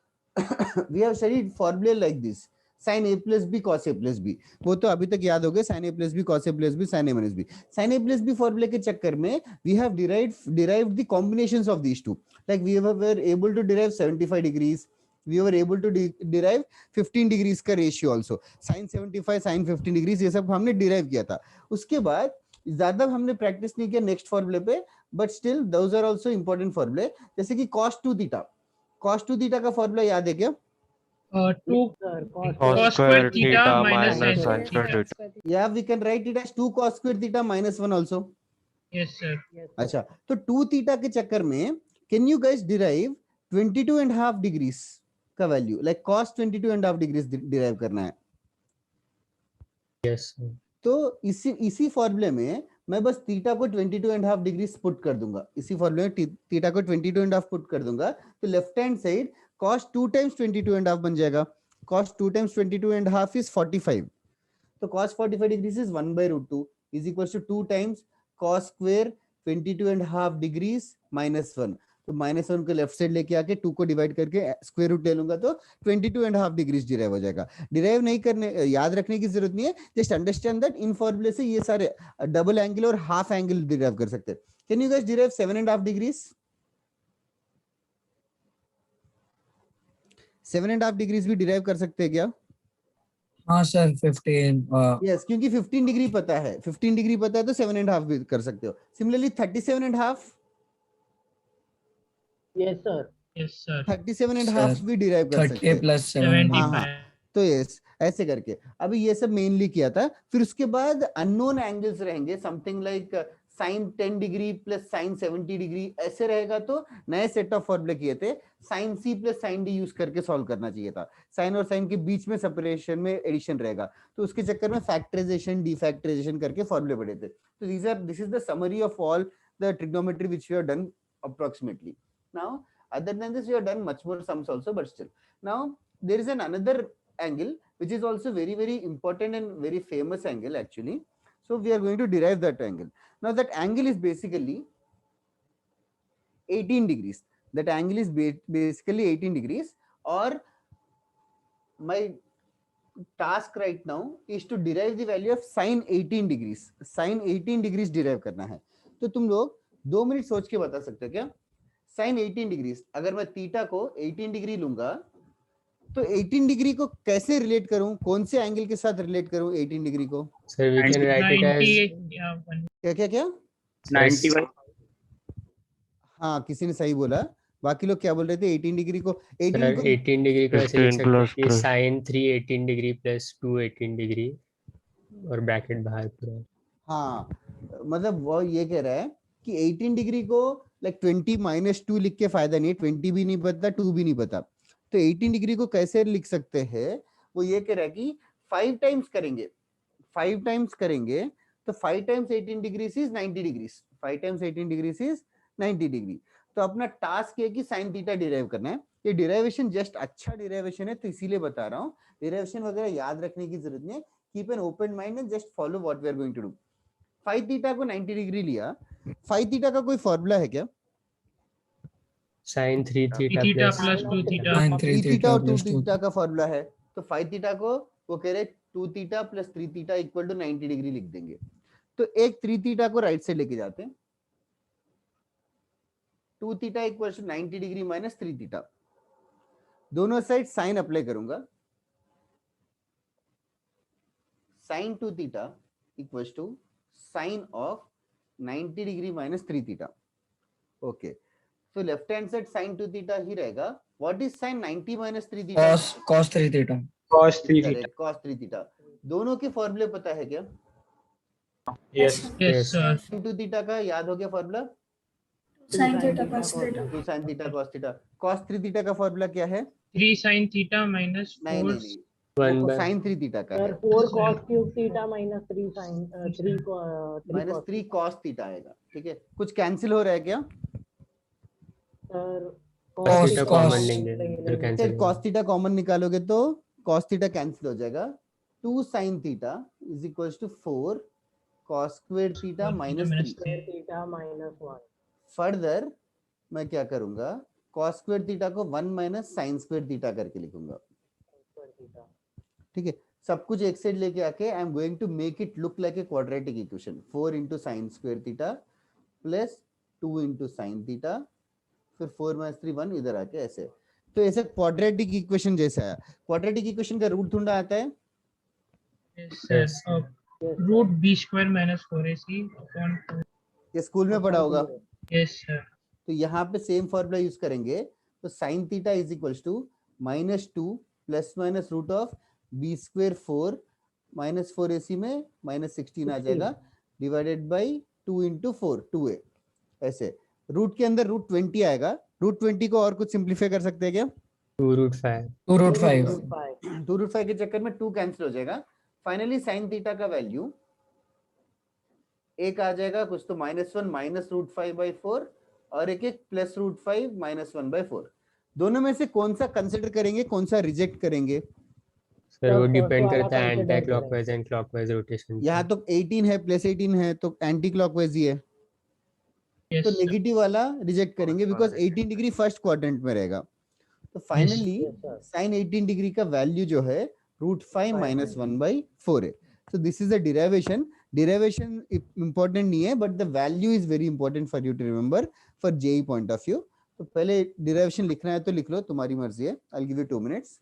we have studied formula like this, sin a plus b cos a plus b, वो तो अभी तक याद हो गए, sin a plus b cos a plus b sin a minus b। sin a plus b फॉर्मूले के चक्कर में we have derived the combinations of these two, like we were able to derive 75 degrees, we were able to derive 15 degrees का ratio also, sin 75 sin 15 degrees, ये सब हमने derive किया था। उसके बाद ज्यादा हमने प्रैक्टिस नहीं किया नेक्स्ट फॉर्मूले पे, but still those are also important फॉर्मूले, जैसे कि cos 2 थीटा। cos 2 थीटा का फॉर्मूला याद है क्या? 2 cos square theta minus sin square theta. Yeah, we can write it as 2 cos square theta minus 1 also. Yes sir. अच्छा, तो 2 थीटा के चक्कर में can you guys derive 22.5 degrees का value, like cos 22.5 degrees derive करना है। Yes sir. तो इसी फॉर्मूले में मैं बस थीटा को 22.5 डिग्रीज पुट कर दूंगा, इसी फॉर्मूले में थीटा को 22.5 पुट कर दूंगा, तो left hand side cos 2 times 22.5 बन जाएगा। cos 2 times 22.5 is 45, तो cos 45 degrees is 1/√2 is equals to 2 times cos square 22.5 degrees minus 1, तो -1 को लेफ्ट साइड लेके आके 2 को डिवाइड करके स्क्वायर रूट ले लूंगा तो 22.5 डिग्रीज डिराइव हो जाएगा। डिराइव नहीं करने, याद रखने की जरूरत नहीं है, जस्ट अंडरस्टैंड दैट इन फॉर्मूले से ये सारे डबल एंगल और हाफ एंगल डिराइव कर सकते हैं। Can you guys derive 7.5 degrees? 7.5 degrees भी डिराइव कर सकते हैं क्या? हाँ सर 15 यस, क्योंकि 15 डिग्री पता है, 15 डिग्री पता है तो 7.5 भी कर सकते हो। Similarly 37.5, Yes sir. Yes sir. 37.5 भी डिराइव कर सकते 30 हैं। plus 75. तो यस ऐसे करके अभी ये सब मेनली किया था। फिर उसके बाद अननोन एंगल्स रहेंगे, something like sine 10 degree plus sine 70 degree ऐसे रहेगा, तो नए सेट ऑफ फॉर्मूले किए थे, sine C plus sine D use करके सॉल्व करना चाहिए था। साइन और साइन के बीच में सेपरेशन में एडिशन रहेगा, तो उसके चक्कर में फैक्टराइजेशन डिफैक्टराइजेशन करके फॉर्मूले पढ़े थे। तो this is the summary of all the trigonometry which we have done approximately. Now other than this we have done much more sums also, but still now there is another angle which is also very important and very famous angle actually. So we are going to derive that angle. Now that angle is basically 18 degrees. That angle is basically 18 degrees, or my task right now is to derive the value of sin 18 degrees. Sin 18 degrees derive करना है। तो तुम लोग 2 मिनट सोच के बता सकते हो क्या? sin 18 डिग्रीज, अगर मैं थीटा को 18 डिग्री लूंगा तो 18 डिग्री को कैसे रिलेट करूं, कौन से एंगल के साथ रिलेट करूं 18 डिग्री को? Sir we can write it as क्या क्या क्या 91। हाँ किसी ने सही बोला, बाकी लोग क्या बोल रहे थे? 18 डिग्री को 18 डिग्री को ऐसे लिख सकते हैं कि sin 3 18 डिग्री प्लस 2 18 डिग्री और ब्रैकेट बाहर पूरा। हाँ मतलब वो ये कह रहा है कि 18 डिग्री को लाइक 20 माइनस 2 लिख के फायदा नहीं, 20 भी नहीं पता 2 भी नहीं पता, तो 18 डिग्री को कैसे लिख सकते हैं? वो ये कह रहा है कि 5 टाइम्स करेंगे, 5 टाइम्स करेंगे तो 5 टाइम्स 18 डिग्री इज 90 डिग्री, 5 टाइम्स 18 डिग्री इज 90 डिग्री। तो अपना टास्क है कि साइन थीटा डिराइव करना है। ये डिराइवेशन जस्ट अच्छा डिराइवेशन है, तो इसीलिए बता रहा हूँ, डिराइवेशन वगैरह याद रखने की जरूरत नहीं है, keep an open mind and just follow what we are going to do. 5 theta को 90 डिग्री लिया, 5 थीटा का कोई फॉर्मूला है क्या? sin 3 theta plus 2 theta, 3 theta और 2 थीटा का फॉर्मूला है, तो 5 थीटा को वो कह रहे 2 theta plus 3 theta equal to 90 degree लिख देंगे। तो एक 3 थीटा को राइट से लेके जाते हैं, 2 theta equal to 90 degree minus 3 theta, दोनों साइड साइन अप्लाई करूंगा, sine 2 theta equal to sine of 90 degree minus 3 theta. Okay, तो left hand side sin 2 theta ही रहेगा। What is sin 90 minus 3 theta? cos 3 theta, cos 3 theta, cos 3 theta. दोनों के फॉर्मूले पता है क्या? Yes sir. sin 2 थीटा का याद हो गया formula? sin theta cos theta, 2 sin theta cos theta. cos 3 theta का फॉर्मूला क्या है? 3 sin theta minus 4 sin 3 theta का है, 4 cos cube theta minus 3 sin 3 minus 3 cos theta आएगा। ठीक है, कुछ कैंसिल हो रहा है क्या? सर cos थीटा कॉमन लेंगे तो कैंसिल cos थीटा कॉमन निकालोगे तो cos थीटा कैंसिल हो जाएगा। 2 sin theta is equals to 4 cos square theta minus 3 theta minus 1। Further मैं क्या करूंगा, cos स्क्वायर थीटा को 1 माइनस sin स्क्वायर थीटा करके लिखूंगा। ठीक है, सब कुछ एक साइड लेके आके I am going to make it look like a quadratic equation. 4 into sine square theta plus 2 into sine theta, फिर 4 माइनस 3 1 इधर आके ऐसे, तो ऐसे क्वाड्रेटिक इक्वेशन जैसा है। क्वाड्रेटिक इक्वेशन का रूट ढूंढना आता है? Root B square minus 4ac upon 4। ये स्कूल में पढ़ा होगा। Yes sir. तो यहाँ पे सेम फॉर्मूला यूज करेंगे, तो sine theta is equals to minus 2 plus minus root of B square 4 minus 4ac में माइनस 16 आ जाएगा डिवाइडेड बाई 2 इंटू 4 2a। ऐसे रूट के अंदर रूट 20 आएगा। रूट 20 को और कुछ सिंप्लीफाई कर सकते हैं क्या? 2 रूट 5 2 रूट 5 2 रूट 5 के चक्कर में 2 कैंसिल हो जाएगा। फाइनली साइन थीटा का वैल्यू एक आ जाएगा कुछ तो -1 माइनस रूट 5 बाई 4 और एक प्लस रूट 5 माइनस 1 बाई 4। दोनों में से कौन सा कंसिडर करेंगे, कौन सा रिजेक्ट करेंगे? सर वो डिपेंड करता है anti clockwise and clockwise rotation. यहाँ तो 18 है प्लस 18 है तो एंटी क्लॉकवाइज ही है, तो नेगेटिव वाला रिजेक्ट करेंगे बिकॉज 18 डिग्री फर्स्ट क्वाड्रेंट में रहेगा। तो फाइनली साइन 18 डिग्री का वैल्यू जो है रूट 5 माइनस 1 बाई 4 है। तो this is the derivation. Derivation important नहीं है but the value is very important for you to remember for JEE point of view. तो पहले डिराइवेशन लिखना है तो लिख लो, तुम्हारी मर्जी है। I will give you 2 minutes.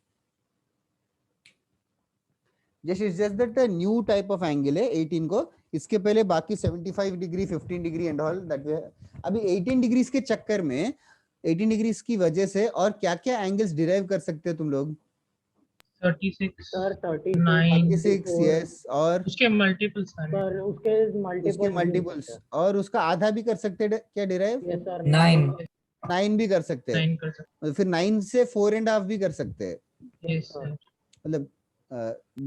Just that new type of angle है 18 को, इसके पहले बाकी 75 degree 15 degree and all that way. अभी 18 डिग्रीज के चक्कर में 18 डिग्रीज की वजह से और क्या क्या एंगल्स डिराइव कर सकते हो तुम लोग? 36 सर 36 36 यस, और उसके मल्टीपल सारे सर उसके उसके मल्टीपल्स, और उसका आधा भी कर सकते हैं क्या डिराइव? यस सर 9 9 भी कर सकते हैं, 9 कर सकते और फिर 9 से 4.5 भी कर सकते हैं। हैं। Yes sir. मतलब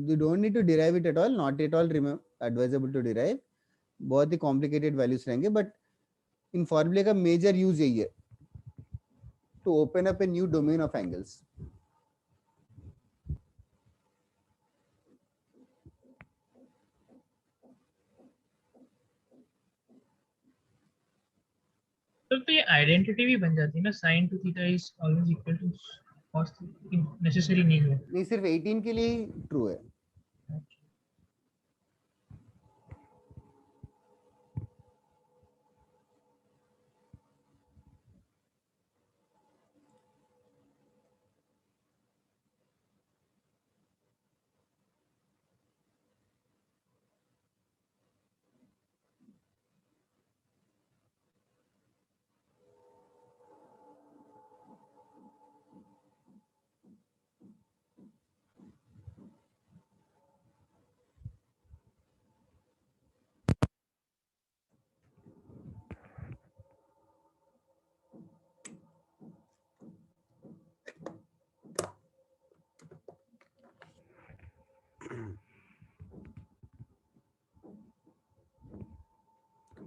you don't need to derive it at all, not at all advisable to derive, बहुत ही complicated values रहेंगे, but इन फॉर्मूले का मेजर यूज यही है, to open up a new domain of angles. तो ये आइडेंटिटी भी बन जाती है ना, sin 2 theta is always equal to cos theta, necessary नहीं है। नहीं, सिर्फ 18 के लिए ही ट्रू है।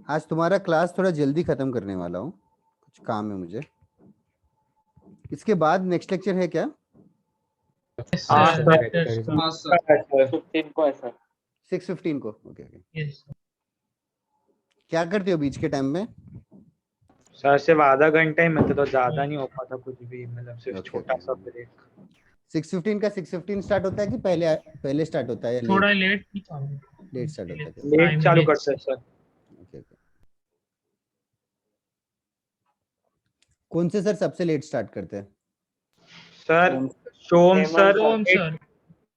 आज तुम्हारा क्लास थोड़ा जल्दी खत्म करने वाला हूँ, कुछ काम है मुझे। इसके बाद नेक्स्ट लेक्चर है क्या? हाँ सर 15 को है सर। 6:15 को, ओके ओके। यस क्या करते हो बीच के टाइम में? सर सिर्फ आधा घंटा ही मिलता, तो ज्यादा नहीं हो पाता कुछ भी, मतलब सिर्फ Okay, छोटा okay. सा ब्रेक। 6:15 का 6:15 स्टार्ट होता है कि पहले स्टार्ट होता है या थोड़ा लेट ही चालू, लेट स्टार्ट होता है क्या? लेट चालू करते हैं सर। Okay okay. कौन से सर सबसे लेट स्टार्ट करते हैं? सर सोम सर ओम सर।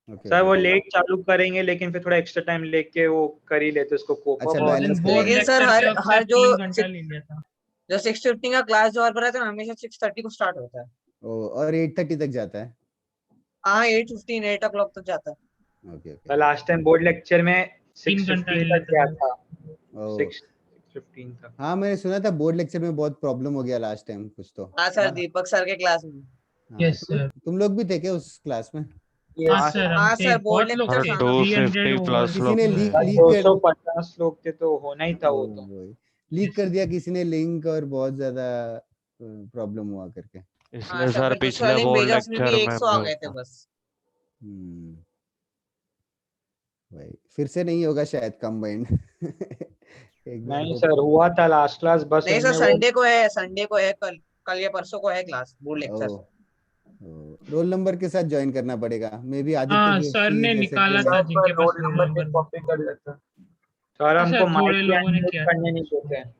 ओके सर वो लेट चालू करेंगे, लेकिन फिर थोड़ा एक्स्ट्रा टाइम लेके वो कर ही लेते उसको कोप अच्छा, अप। बैलेंस लेकिन सर हर जो 3 घंटा ले लिया था। जो 6:15 का क्लास जो और था हमेशा 6:30 को स्टार्ट होता है। और 8:30 तक जाता है। हाँ 8:15 8 o'clock तक जाता है। Okay okay. तो लास्ट टाइम बोर्ड लेक्चर में 3 घंटा 6:15 ले तक गया था। ओ 6:15 तक। हाँ, मैंने सुना था बोर्ड लेक्चर में बहुत प्रॉब्लम हो गया लास्ट टाइम कुछ तो। हाँ सर दीपक सर के क्लास में। Yes sir. तुम लोग भी थे क्या उस क्लास में? हाँ सर, हाँ हम थे, सर बोर्ड बहुत लोग लेक्चर थे, था। 300 प्लस किसी ने लीक कर 250 लोग थे तो होना ही था वो तो। लीक कर दिया किसी ने लिंक, और बहुत ज्यादा प्रॉब्लम हुआ करके। इसलिए सर पिछले लिंक बोर्ड भेजा उसमें भी लेक्चर 100 आ में गए थे बस। भाई फिर से नहीं होगा शायद कंबाइंड। एक बार नहीं सर हुआ था लास्ट क्लास, बस नहीं सर उनने वो संडे को है, कल या परसों को है class board lecture. Roll number के साथ ज्वाइन करना पड़ेगा, मे बी आदित्य हाँ जोशी, सर ने जैसे निकाला कि- था जिनके पास रोल नंबर की कॉपी कर लेता। सर हमको सर थोड़े माइक लोगों ने किया करने नहीं देते हैं,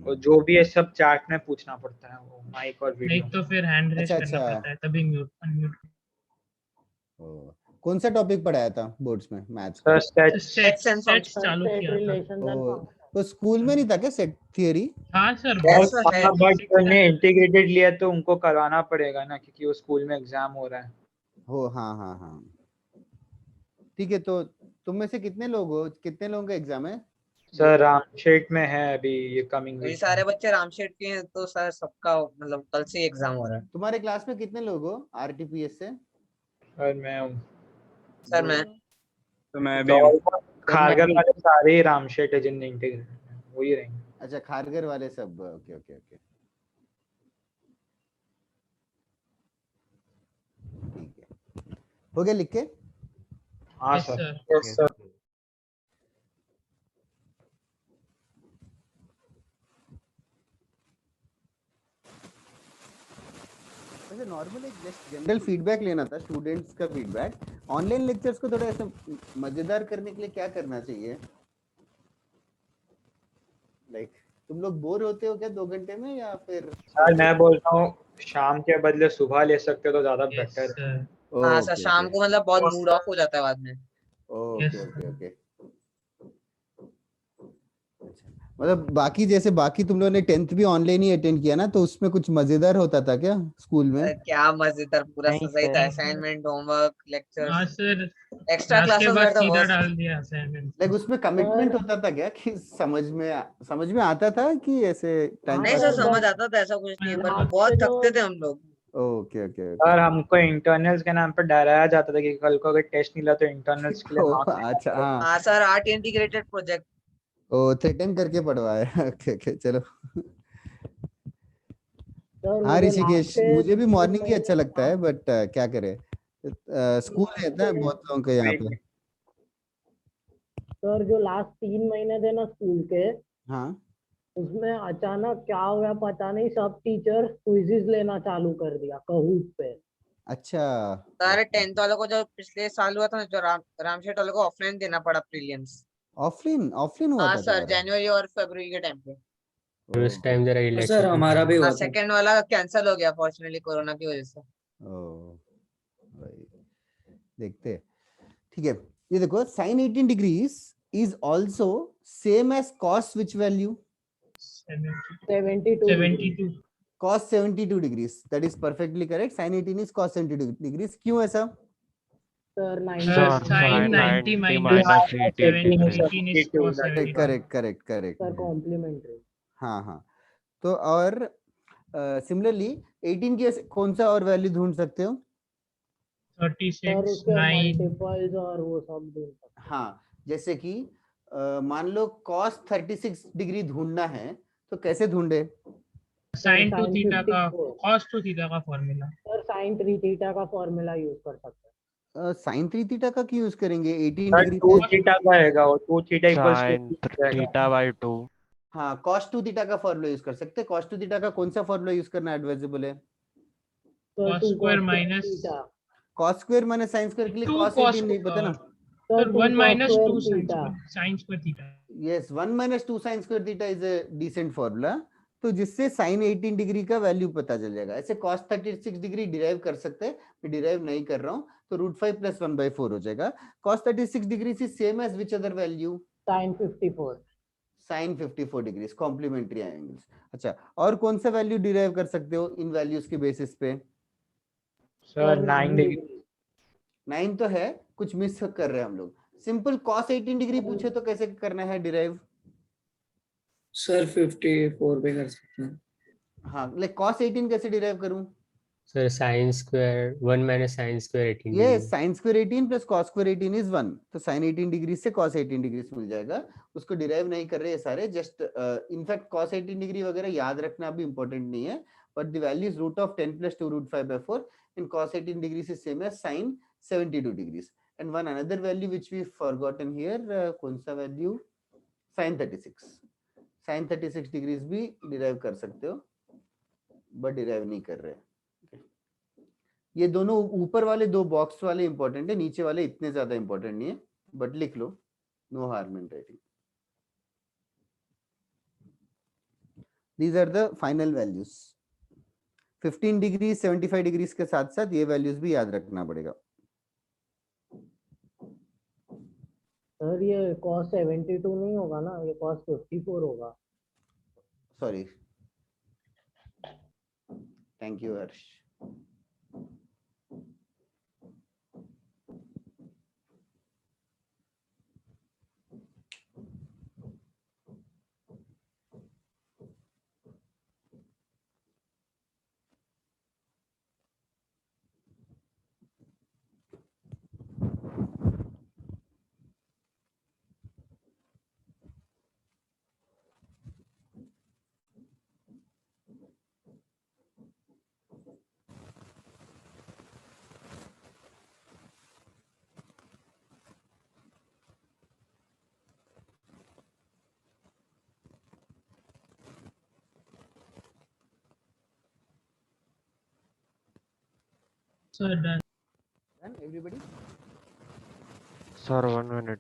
और जो भी है सब चैट में पूछना पड़ता है, वो माइक और नहीं वीडियो। तो फिर हैंड रेस अच्छा, करना अच्छा। पड़ता है, तभी म्यूट अनम्यूट। कौन सा टॉपिक पढ़ाया था बोर्ड्स में? मैथ्स सर का? सेट्स चालू सेट किया था। रिलेशन तो स्कूल में नहीं था क्या सेट थियरी? हाँ सर बट उन्हें इंटीग्रेटेड लिया तो उनको करवाना पड़ेगा ना, क्योंकि वो स्कूल में एग्जाम हो रहा है। हो हाँ हाँ हाँ ठीक है। तो तुम में से कितने लोगों का एग्जाम है? सर रामशेट में है अभी ये कमिंग ये वीक। सारे बच्चे रामशेट के हैं, तो सर सबका मतलब कल से एग्जाम हो रहा है। तुम्हारे क्लास में कितने लोग हो आरटीपीएस से? सर मैं हूँ। सर मैं तो मैं भी हूँ। खारगर वाले सारे ही रामशेट है जिनने इंटीग्रेटेड वही रहेंगे। अच्छा, खारगर वाले सब, ओके ओके ओके ठीक है। हो गया लिख के? हाँ yes sir. Sir. Yes sir. वैसे नॉर्मल एक जस्ट जनरल फीडबैक लेना था, स्टूडेंट्स का फीडबैक। ऑनलाइन लेक्चर्स को थोड़ा ऐसे मजेदार करने के लिए क्या करना चाहिए? लाइक तुम लोग बोर होते हो क्या 2 घंटे में, या फिर? सर मैं बोल रहा हूँ शाम के बदले सुबह ले सकते हो तो ज्यादा यस बेटर है। सर। हाँ सर शाम को मतलब बहुत मूड ऑफ हो जाता है बाद में। Okay okay okay. मतलब बाकी जैसे बाकी तुम लोगों ने 10th भी ऑनलाइन ही अटेंड किया ना, तो उसमें कुछ मजेदार होता था क्या स्कूल में? क्या मजेदार, पूरा नहीं सही था, सर, असाइनमेंट, होमवर्क, हाँ लेक्चर्स, सर, एक्स्ट्रा क्लास के क्लासेस बाद वेयर द सीधा वर्स्ट। डाल दिया असाइनमेंट। लाइक उसमें कमिटमेंट होता था क्या कि समझ में आता था कि ऐसे टाइम नहीं पास सर, करना? समझ आता था, ऐसा कुछ नहीं है, बट हाँ, बहुत के जो थकते थे हम लोग। Okay okay sir okay. हमको इंटरनल्स के नाम पर डराया जाता था कि कल को अगर टेस्ट नहीं ला तो इंटरनल्स के लिए मार्क्स अच्छा हाँ, हाँ सर, आर्ट इंटीग्रेटेड प्रोजेक्ट। ओ थ्रेटन करके पढ़वाया। ओके ओके चलो। सर हाँ वो जो लास्ट ऋषिकेश, के मुझे भी 3 मॉर्निंग ही अच्छा महीने लगता है, बट क्या करें, स्कूल है ना बहुत लोगों के यहाँ पे। सर जो लास्ट 3 महीने थे ना स्कूल के, हाँ उसमें अचानक क्या हो गया पता नहीं, सब टीचर क्विज़िस लेना चालू कर दिया कहूट पे। अच्छा। सर 10th वालों को जो पिछले साल हुआ था ना, जो रामशेठ वालों को ऑफलाइन देना पड़ा प्रीलिम्स। ऑफलाइन ऑफलाइन हुआ हाँ था सर, तुम्हारा? जनवरी और फरवरी के टाइम पे। उस टाइम जरा सर इलेक्शन हमारा भी हाँ, हुआ था। सेकंड वाला कैंसिल हो गया फॉर्चुनेटली कोरोना की वजह से। ओ भाई, देखते हैं। ठीक है, ये देखो sin 18 degrees is also same as cos which value? 72 72। cos 72 degrees, that is perfectly correct. sin 18 is cos 72 degrees. क्यों ऐसा? Sir sine 90 minus 18 is cos 72। Correct correct correct. Sir complementary. हाँ हाँ, तो और सिमिलरली 18 के कौन सा और वैल्यू ढूंढ सकते हो? 36 सर उसके 9। मल्टीपल्स और वो सब ढूंढ सकते हैं। हाँ, जैसे कि मान लो cos 36 डिग्री ढूंढना है तो कैसे ढूंढे? साइन टू sin थीटा का 54 cos टू थीटा का फॉर्मूला। सर sin 3 थीटा का फॉर्मूला यूज कर सकते हैं। sin 3 थीटा का क्यों यूज करेंगे? 18 सर डिग्री 2 से। थीटा का आएगा, और 2 theta equals sine theta by 2। हाँ, cos 2 थीटा का फॉर्मूला यूज कर सकते हैं। cos 2 थीटा का कौन सा फॉर्मूला यूज करना एडवाइजेबल है? Sir cos 2 square cos minus theta. cos square minus sin square के लिए 2 cos cos 18 नहीं पता ना? Sir sir 2 1 cos minus square 2 theta. sin square theta. Yes, 1 minus 2 sin square theta is a decent formula, तो जिससे sin 18 डिग्री का वैल्यू पता चल जाएगा। ऐसे cos 36 डिग्री डिराइव कर सकते हैं, मैं डिराइव नहीं कर रहा हूँ, तो √5 + 1/4 हो जाएगा। cos 36 degree is same as which other value? sin 54। sin 54 डिग्री कॉम्प्लीमेंट्री एंगल्स। अच्छा, और कौन सा वैल्यू डिराइव कर सकते हो इन वैल्यूज के बेसिस पे? Sir 9 degree. 9 तो है, कुछ मिस कर रहे हैं हम लोग। सिंपल cos 18 डिग्री पूछे तो कैसे करना है डिराइव? सर 54 पे कर सकते हैं। हाँ, लाइक cos 18 कैसे डिराइव करूं? Sir sine square 1 minus sine square 18 ये degree. sin square 18 plus cos square 18 is 1, तो sin 18 डिग्री से cos 18 डिग्री मिल जाएगा। उसको डिराइव नहीं कर रहे हैं सारे, जस्ट इनफैक्ट cos 18 डिग्री वगैरह याद रखना भी इंपॉर्टेंट नहीं है, but the value is √10 + 2 √5/4 in cos 18 degree is same as sin 72 degrees. And one another value which we forgotten here, कौन सा वैल्यू? sin 36। sin 36 डिग्रीज भी डिराइव कर सकते हो, बट डिराइव नहीं कर रहे। ये दोनों ऊपर वाले 2 बॉक्स वाले इंपॉर्टेंट है, नीचे वाले इतने ज्यादा इंपॉर्टेंट नहीं है, बट लिख लो, no harm in writing. These are the final values. 15 degree 75 degree के साथ साथ ये वैल्यूज भी याद रखना पड़ेगा। सर ये cos 72 नहीं होगा ना, ये cos 54 होगा। Sorry, thank you Harsh. Sir done. Done, everybody? Sir 1 minute.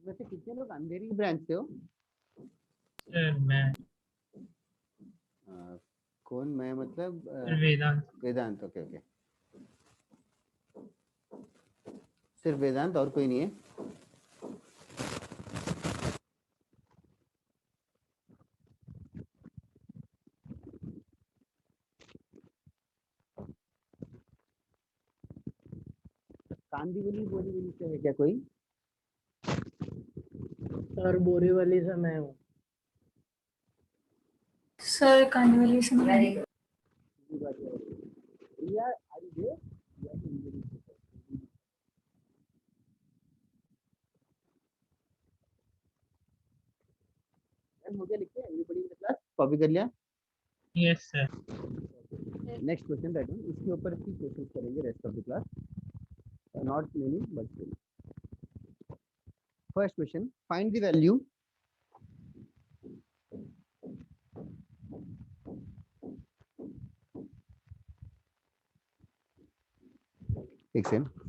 वैसे कितने लोग अंधेरी ब्रांच से हो? सर मैं कौन मैं मतलब वेदांत। वेदांत, ओके ओके, सिर्फ वेदांत और कोई नहीं है? कांदीवली बोरीवली से है क्या कोई? सर बोरीवली से मैं हूँ। सर कांदिवली से मैं हूँ। रिया, are you there? रिया तो इंजीनियरिंग से है। हो गया, लिखते हैं everybody in the class, copy कर लिया? Yes sir. Next question that one, इसके ऊपर 3 क्वेश्चंस करेंगे rest of the class, not many but first question, find the value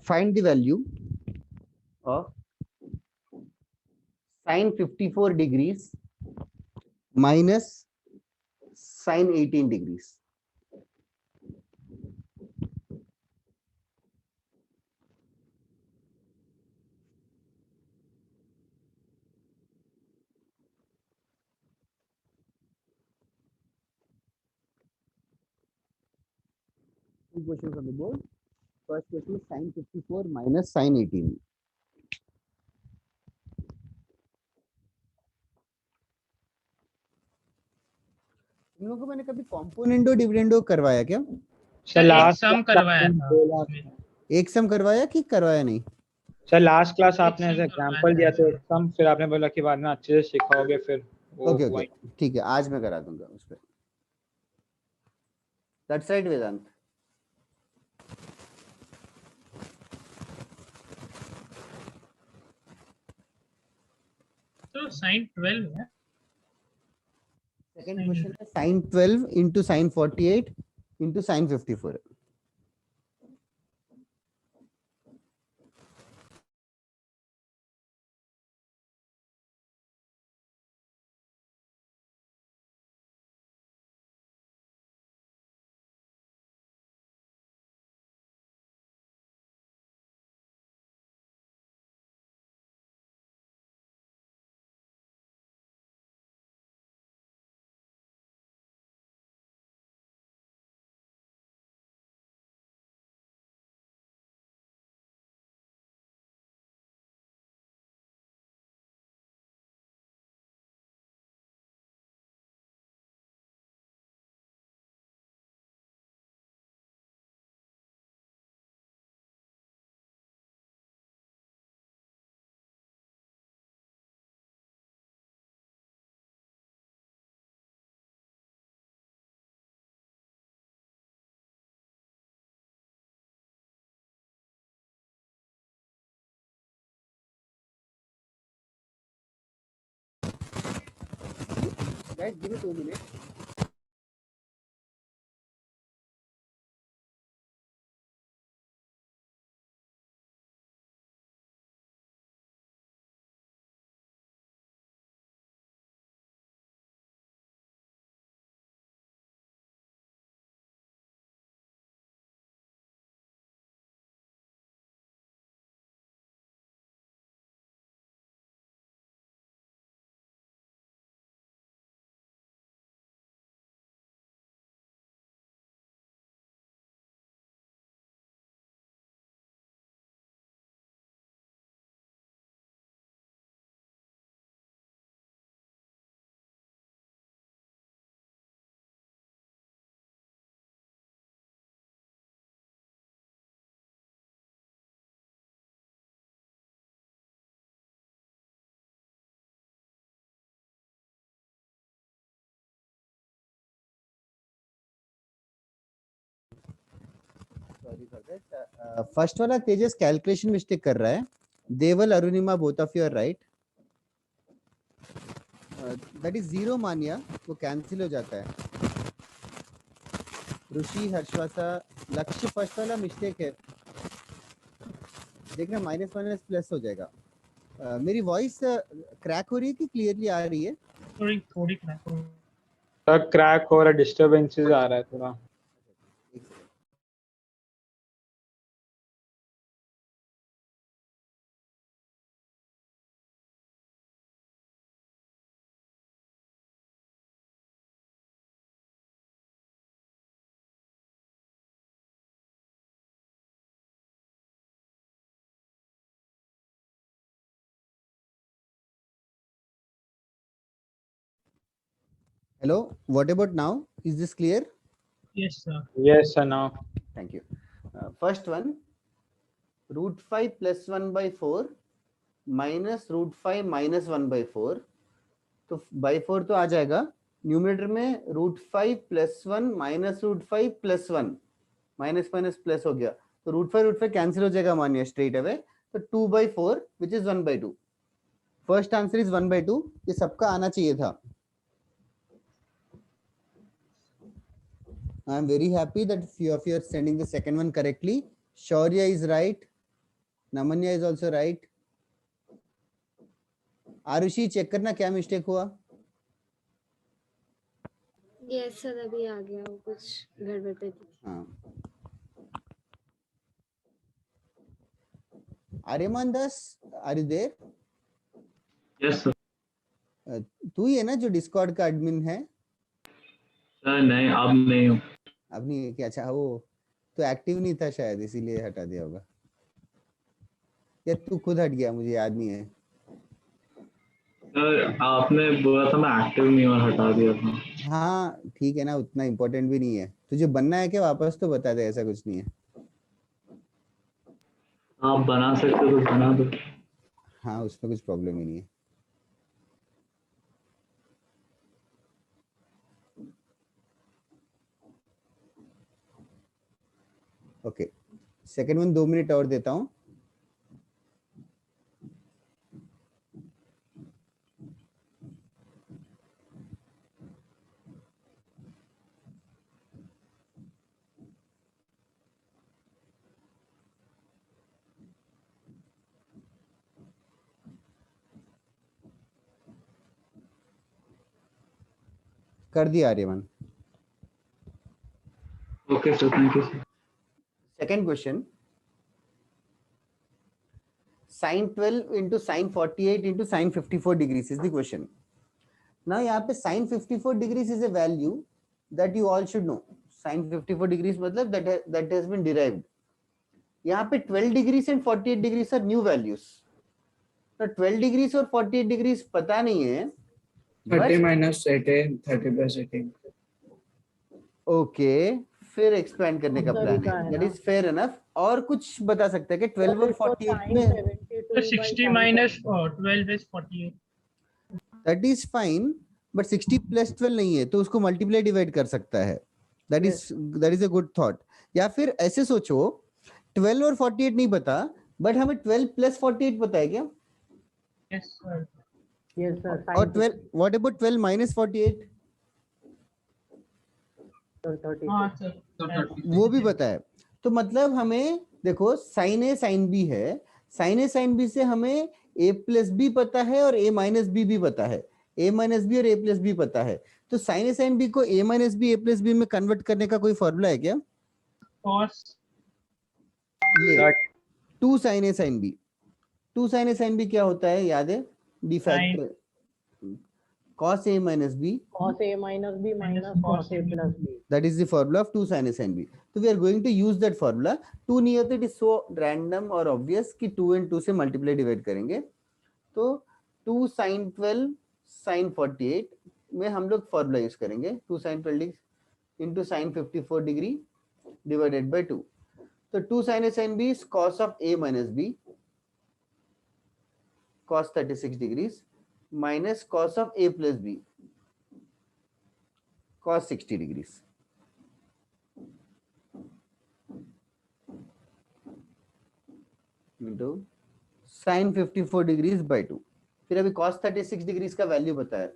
find the value of sin 54 degrees minus sin 18 degrees. Two questions on the board. First question is sin 54 minus sin 18. इन लोगों को मैंने कभी कॉम्पोनेंटो डिविडेंडो करवाया क्या? सर लास्ट सम करवाया था। एक सम करवाया कि करवाया नहीं? सर लास्ट क्लास आपने sum ऐसे एग्जांपल दिया था एक सम, फिर आपने बोला कि बाद में अच्छे से सिखाओगे फिर ओके ओके ठीक है, आज मैं करा दूंगा उस पर। दैट्स राइट वेदांत। तो sin 12 है। सेकंड क्वेश्चन है sin 12 into sin 48 into sin 54. Guys, give me 2 minutes. Sorry for that. First वाला तेजस कैलकुलेशन मिस्टेक कर रहा है. Deval Arunima both of you are right. That is 0 Maniya, वो कैंसिल हो जाता है. ऋषि हर्षवासा लक्ष्य फर्स्ट वाला मिस्टेक है, देखना माइनस माइनस प्लस हो जाएगा. मेरी वॉइस क्रैक हो रही है कि क्लियरली आ रही है? थोड़ी क्रैक हो सर क्रैक हो रहा, डिस्टरबेंसेस आ रहा है थोड़ा। Hello, what about now? Is this clear? Yes, sir. Yes, sir, now. Thank you. First one, root 5 plus 1 by 4 minus root 5 minus 1 by 4. तो by 4 तो आ जाएगा, न्यूमरेटर में root 5 plus 1 minus root 5 plus 1, minus minus plus हो गया, तो root 5 कैंसिल हो जाएगा मानिए स्ट्रेट अवे, तो 2 by 4 which is 1 by 2. First answer is 1 by 2. ये सबका आना चाहिए था. I am very happy that few of you are sending the second one correctly. Shaurya is right. Namanya is also right. Arushi check करना क्या मिस्टेक हुआ. यस सर अभी आ गया, वो कुछ गड़बड़ पे थी. हाँ. आर्यमान दास, are you there? Yes sir. तू ही है ना जो डिस्कॉर्ड का एडमिन है? सर नहीं, अब नहीं हूँ. अब नहीं है क्या? अच्छा, वो तो एक्टिव नहीं था शायद, इसीलिए हटा दिया होगा, या तू खुद हट गया, मुझे याद नहीं है. सर आपने बोला था मैं एक्टिव नहीं हूँ, हटा दिया था. हाँ ठीक है ना, उतना इम्पोर्टेंट भी नहीं है. तुझे बनना है क्या वापस, तो बता दे, ऐसा कुछ नहीं है. आप बना सकते हो तो बना दो. हाँ उसमें कुछ प्रॉब्लम ही नहीं है. ओके, सेकेंड वन 2 मिनट और देता हूँ. कर दिया Aryaman. Okay sir, thank you sir. Second question, sin 12 into sin 48 into sin 54 degrees is the question. Now यहाँ पे sin 54 degrees is a value that you all should know. Sin 54 degrees मतलब that has been derived. यहाँ पे 12 degrees and 48 degrees are new values. Now 12 degrees और 48 degrees पता नहीं है. 30 minus 18, 30 plus 18. Okay, फिर एक्सपेंड करने का प्लान है. That is fair enough. और कुछ बता सकते हैं कि 12 और 48 में 60 minus 12 is 48. That is fine, but 60 plus 12 नहीं है, तो उसको मल्टीप्लाई डिवाइड कर सकता है. That is a good thought. या फिर ऐसे सोचो, 12 और 48 नहीं पता, बट हमें 12 प्लस 48 पता है क्या? Yes sir. Yes sir. और 12 व्हाट अबाउट 12 माइनस 48? वो भी पता है. तो मतलब हमें देखो, साइन ए साइन बी है, साइन ए साइन बी से हमें a प्लस बी पता है और a माइनस बी भी पता है, a माइनस बी और a प्लस बी पता है. तो साइन ए साइन बी को a minus B a plus B में कन्वर्ट करने का कोई फॉर्मूला है क्या? Cos ये 2 sine A sine B. 2 sine A sine B क्या होता है, याद है? D factor cos a minus b, cos a minus b minus cos a plus b. that is the formula of 2 sin a sin b. So we are going to use that formula. 2 नहीं होता, it is so random or obvious कि 2 and 2 से multiply divide करेंगे. तो 2 sin 12 sin 48 में हम लोग formula use करेंगे. 2 sin 12 into sin 54 degree divided by 2. तो 2 sin a sin b is cos of a minus b, cos 36 degrees, minus cos of a plus b, cos 60 degrees. Into sin 54 degrees by 2. फिर अभी cos 36 degrees का वैल्यू बताया.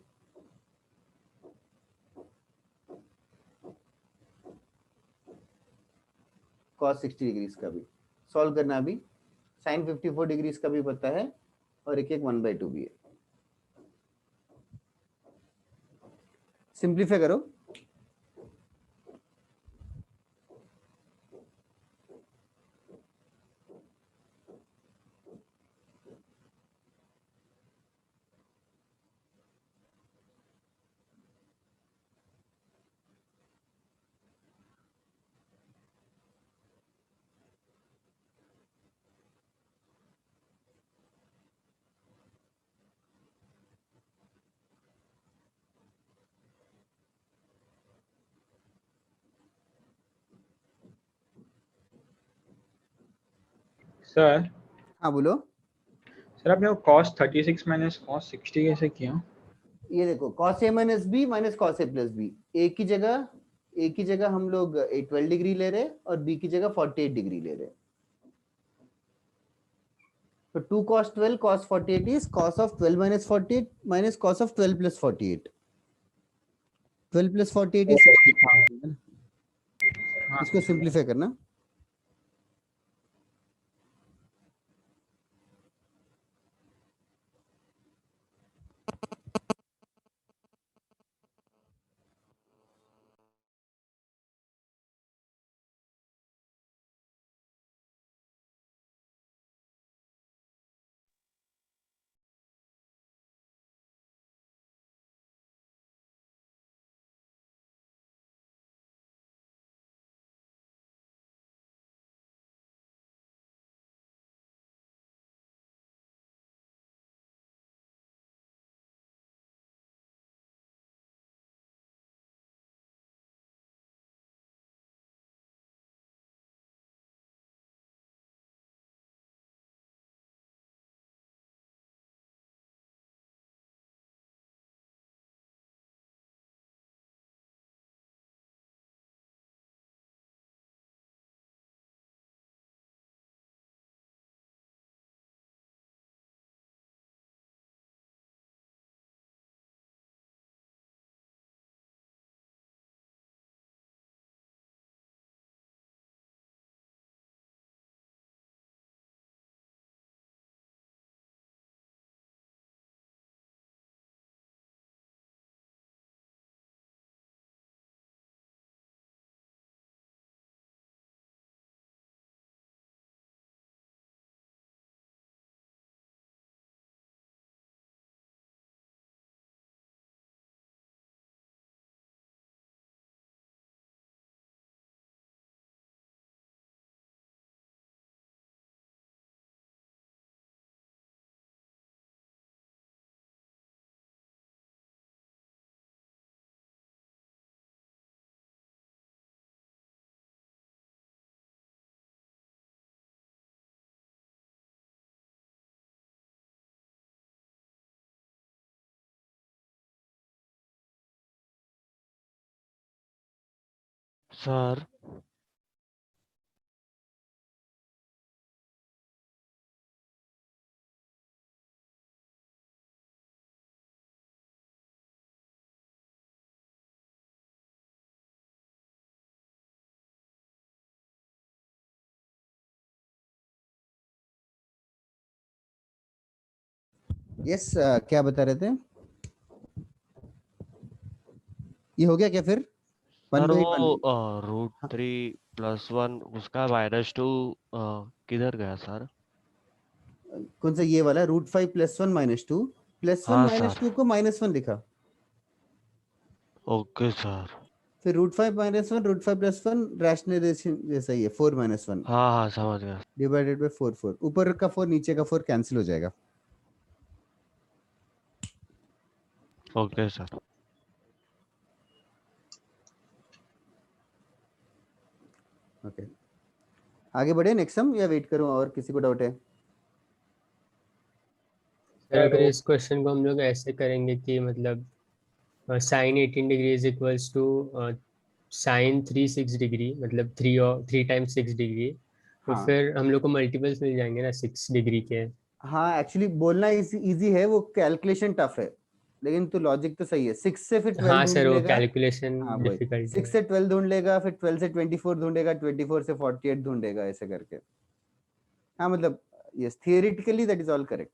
cos 60 degrees का भी सॉल्व करना. अभी sin 54 degrees का भी पता है, और एक 1/2 भी है। सिंप्लीफाई करो। सर हाँ बोलो। सर आपने वो cos 36 माइनस cos 60 कैसे किया? ये देखो cos a minus B minus cos a plus B, A की जगह हम लोग 12 डिग्री ले रहे और बी की जगह 48 डिग्री ले रहे। तो 2 cos 12 cos 48 is cos of 12 minus 48 minus cos of 12 plus 48. 12 plus 48 is 60. इसको सिंप्लीफाई करना। सर यस क्या बता रहे थे? ये हो गया क्या फिर? सर 1/1 वो √3+1 उसका -2 किधर गया सर? कौन सा ये वाला √5 + 1 - 2 +1 हाँ - 2 सर। को -1 लिखा। Okay sir. फिर √5 - 1 √5 + 1 रैशनलाइजेशन जैसा ही है 4 - 1 हाँ हाँ समझ गया। डिवाइडेड बाय 4 4 ऊपर का 4 नीचे का 4 कैंसिल हो जाएगा। Okay sir. ओके आगे बढ़े नेक्स्ट सम या वेट करूं और किसी को डाउट है? सर अगर इस क्वेश्चन को हम लोग ऐसे करेंगे कि मतलब sin 18 डिग्री is equals to sin 3 6 degree मतलब 3 टाइम्स 6 डिग्री, तो हाँ। फिर हम लोग को मल्टीपल्स मिल जाएंगे ना 6 डिग्री के। हाँ एक्चुअली बोलना इजी है, वो कैलकुलेशन टफ है, लेकिन तो लॉजिक तो सही है। 6 से फिर 12 हाँ ढूंढ सर वो लेगा। कैलकुलेशन हाँ वही डिफिकल्ट 6 से 12 ढूंढ लेगा, फिर 12 से 24 ढूंढेगा, 24 से 48 ढूंढेगा, ऐसे करके। हाँ मतलब yes theoretically that is all correct.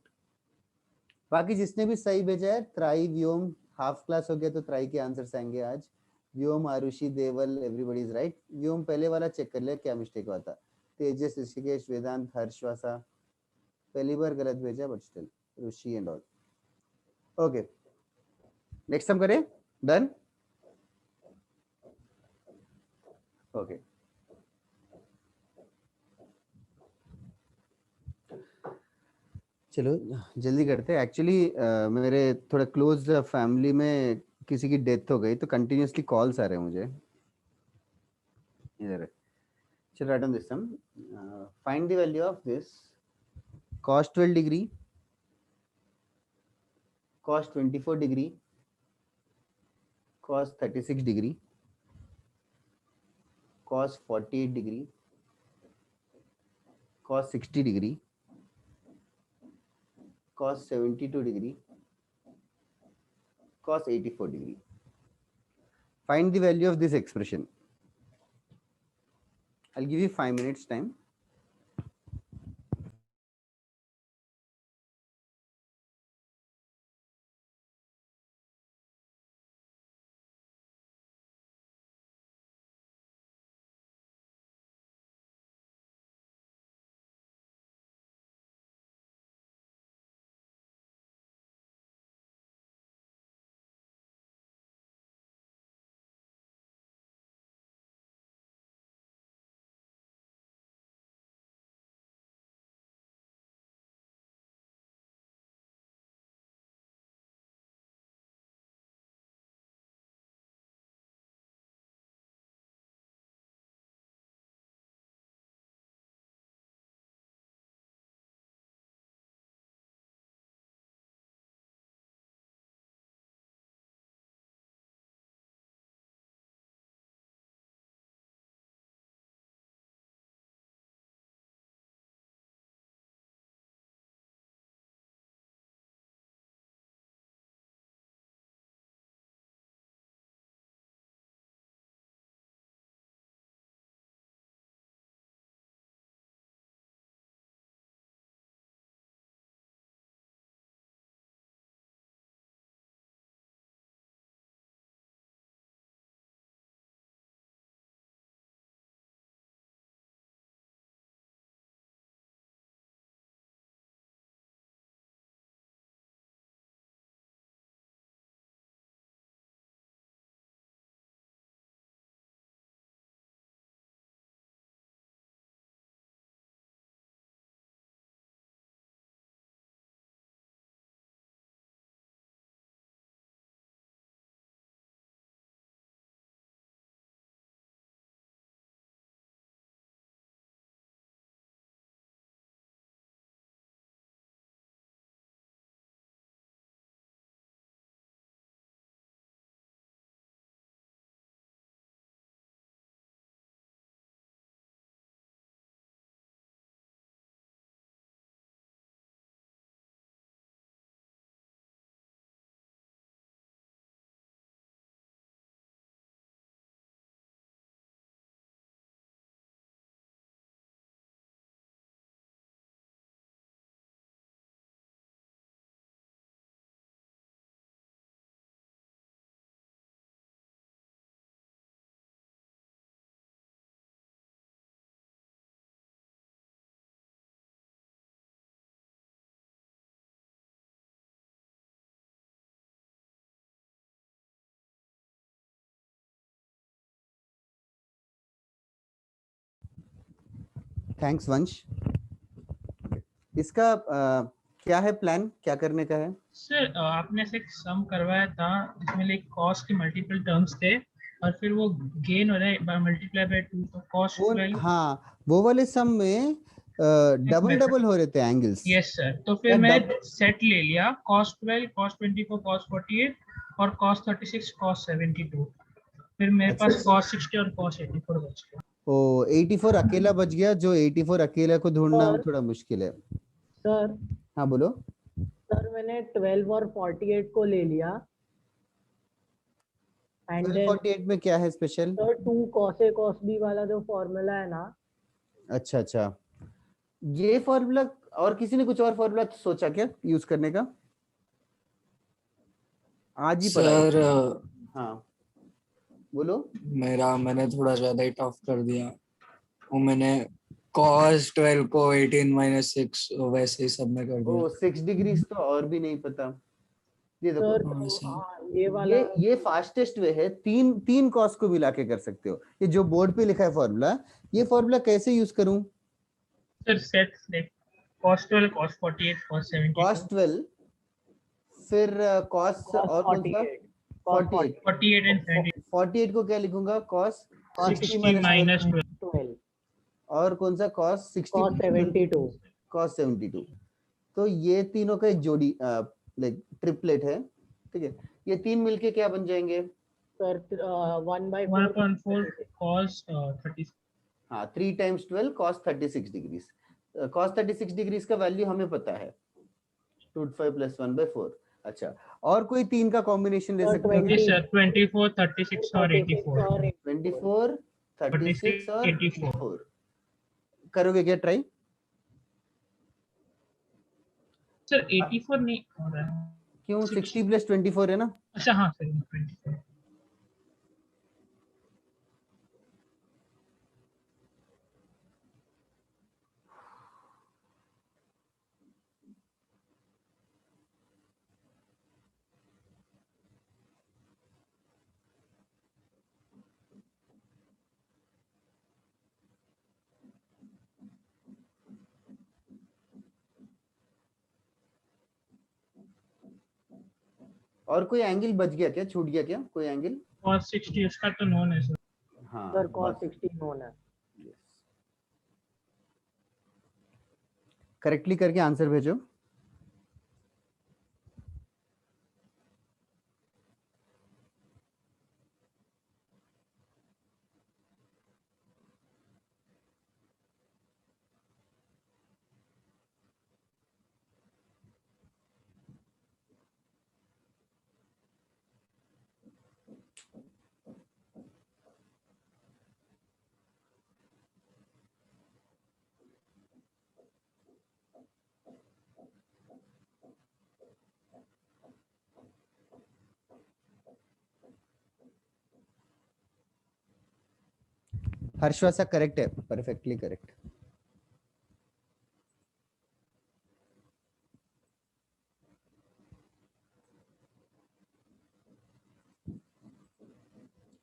बाकी जिसने भी सही भेजा है, त्राई व्योम हाफ क्लास हो गया तो त्राई के आंसर्स आएंगे आज। व्योम, आरुषि, देवल, एवरीबॉडी इज राइट। व्योम पहले वाला चेक कर लिया क्या मिस्टेक हुआ था। तेजस, ऋषिकेश, वेदांत, हर्षवासा पहली बार गलत भेजा but still Rishi and all. Okay next हम करें। डन। ओके चलो जल्दी करते हैं। एक्चुअली मेरे थोड़ा क्लोज फैमिली में किसी की डेथ हो गई तो कंटिन्यूअसली कॉल्स आ रहे हैं मुझे इधर। चलो write on this sum. Find the value of this cos 12 degree, cos 24 degree, cos 36 degree, cos 48 degree, cos 60 degree, cos 72 degree, cos 84 degree. Find the value of this expression. I'll give you 5 minutes time. Thanks वंश। इसका क्या है प्लान, क्या करने का है? सर आपने से एक सम करवाया था जिसमें लाइक कॉस के मल्टीपल टर्म्स थे और फिर वो गेन हो रहा है मल्टीप्लाई बाय 2 तो cos 12। हाँ वो वाले सम में डबल डबल हो रहे थे एंगल्स। यस सर, तो फिर मैं सेट ले लिया cos 12, cos 24, cos 48 और cos 36, cos 72। फिर मेरे पास cos 60 और cos 84 बच गया। ओ 84 अकेला बच गया, जो 84 अकेला को ढूंढना वो थोड़ा मुश्किल है। सर हाँ बोलो। सर मैंने 12 और 48 को ले लिया। एंड 48 में क्या है special? Sir 2 cos A cos B वाला जो फॉर्मूला है ना। अच्छा अच्छा, ये फॉर्मूला और किसी ने कुछ और फॉर्मूला सोचा क्या यूज करने का? आज ही पढ़ा है। सर हाँ बोलो। मैंने थोड़ा ज्यादा ही टफ कर दिया। वो मैंने cos 12 को 18 माइनस 6 वैसे ही सब में कर दिया। ओ 6 डिग्रीज तो और भी नहीं पता। ये देखो सर हाँ सर। ये वाला ये फास्टेस्ट वे है, तीन कॉस को मिला के कर सकते हो। ये जो बोर्ड पे लिखा है फॉर्मूला, ये फॉर्मूला कैसे यूज करूं? Sir set cos 12 cos 48 cos 72 cos 12 फिर cos और कौन सा 48 48 एंड 70 48 को क्या लिखूंगा? cos 60 minus 12 12 और कौन सा cos 60 cos 72 cos 72। तो ये तीनों का एक जोड़ी लाइक ट्रिपलेट है, ठीक है। ये तीन मिलके क्या बन जाएंगे? Sir 1/4 1/4 cos 36। हाँ 3 times 12 cos 36 degrees. cos 36 degrees का वैल्यू हमें पता है, √5 + 1/4। अच्छा, और कोई तीन का कॉम्बिनेशन ले सकते हो? 24 36 और 84। 24 36 और 84 84 करोगे क्या ट्राई? सर 84 नहीं हो रहा है। क्यों? 60 + 24 है ना। अच्छा हाँ सर 24। और कोई एंगल बच गया क्या? छूट गया क्या कोई एंगल? cos 60 उसका तो नोन है सर। हाँ सर cos 60 नोन है। करेक्टली करके आंसर भेजो। हर्षवासा करेक्ट है, परफेक्टली करेक्ट।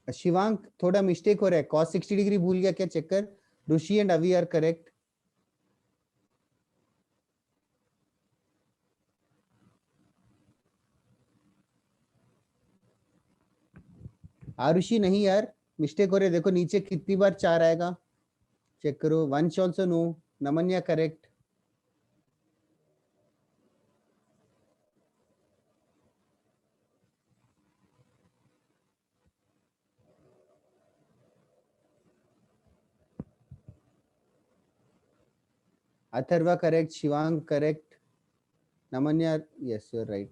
शिवांक थोड़ा मिस्टेक हो रहा है, cos 60 डिग्री भूल गया क्या? चेक कर। ऋषि एंड अवी आर करेक्ट। आरुषि नहीं यार, मिस्टेक हो रही है। देखो नीचे कितनी बार 4 आएगा, चेक करो। Vansh also no. Namanya correct. Atharva correct, Shivang correct, Namanya yes you are right.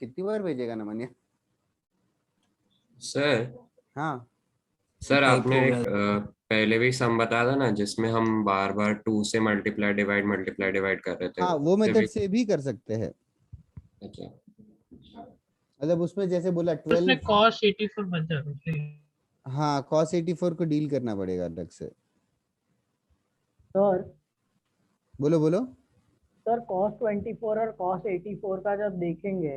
कितनी बार भेजेगा नमन्या? सर हाँ सर एक आपने हो एक, गया। पहले भी सम बताया था ना जिसमें हम बार बार 2 से मल्टीप्लाई डिवाइड कर रहे थे। हाँ, वो उससे मेथड भी- से भी कर सकते हैं। अच्छा मतलब उसमें जैसे बोला उसमें 12। cos 84 बन जाता है। हाँ cos 84 को डील करना पड़ेगा अलग से। सर बोलो बोलो। सर cos 24 और cos 84 का जब देखेंगे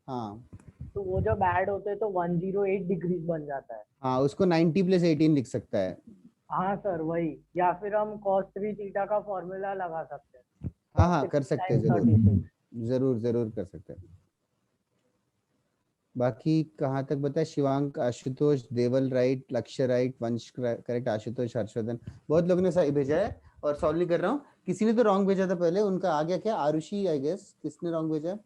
हाँ तो वो जब ऐड होते हैं तो 108 डिग्रीज बन जाता है। हाँ, उसको 90 + 18 लिख सकता है। हाँ सर वही, या फिर हम cos 3 थीटा का फॉर्मूला लगा सकते हैं। हाँ हाँ कर सकते हैं, जरूर 36। जरूर जरूर कर सकते हैं। बाकी कहाँ तक बताया? शिवांक, आशुतोष, देवल राइट, लक्ष्य राइट, वंश करेक्ट, आशुतोष, हर्षवर्धन। बहुत लोगों ने सही भेजा है और सॉल्व नहीं कर रहा हूँ। किसी ने तो रॉन्ग भेजा था पहले, उनका आ गया क्या? Arushi I guess. किसने रॉन्ग भेजा?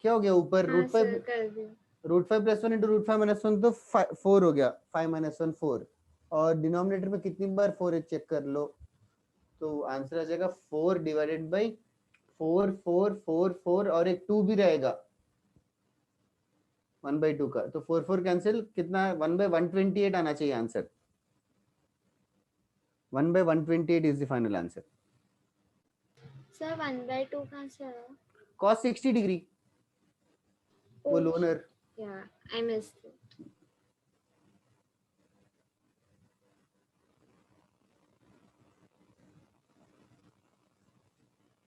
क्या हो गया ऊपर? हाँ सर कर दिया। √5 + 1 × √5 - 1 तो 4 हो गया। 5 - 1 4। और डिनोमिनेटर में कितनी बार 4 है चेक कर लो। तो आंसर आ जाएगा 4 / 4 4 4 4 और एक 2 भी रहेगा 1/2 का। तो 4 4 कैंसिल, कितना? 1/128 आना चाहिए answer. 1/128 is the final answer. Sir 1/2 कहाँ से आया? cos 60 degree. वो लोनर। Yeah, I missed it.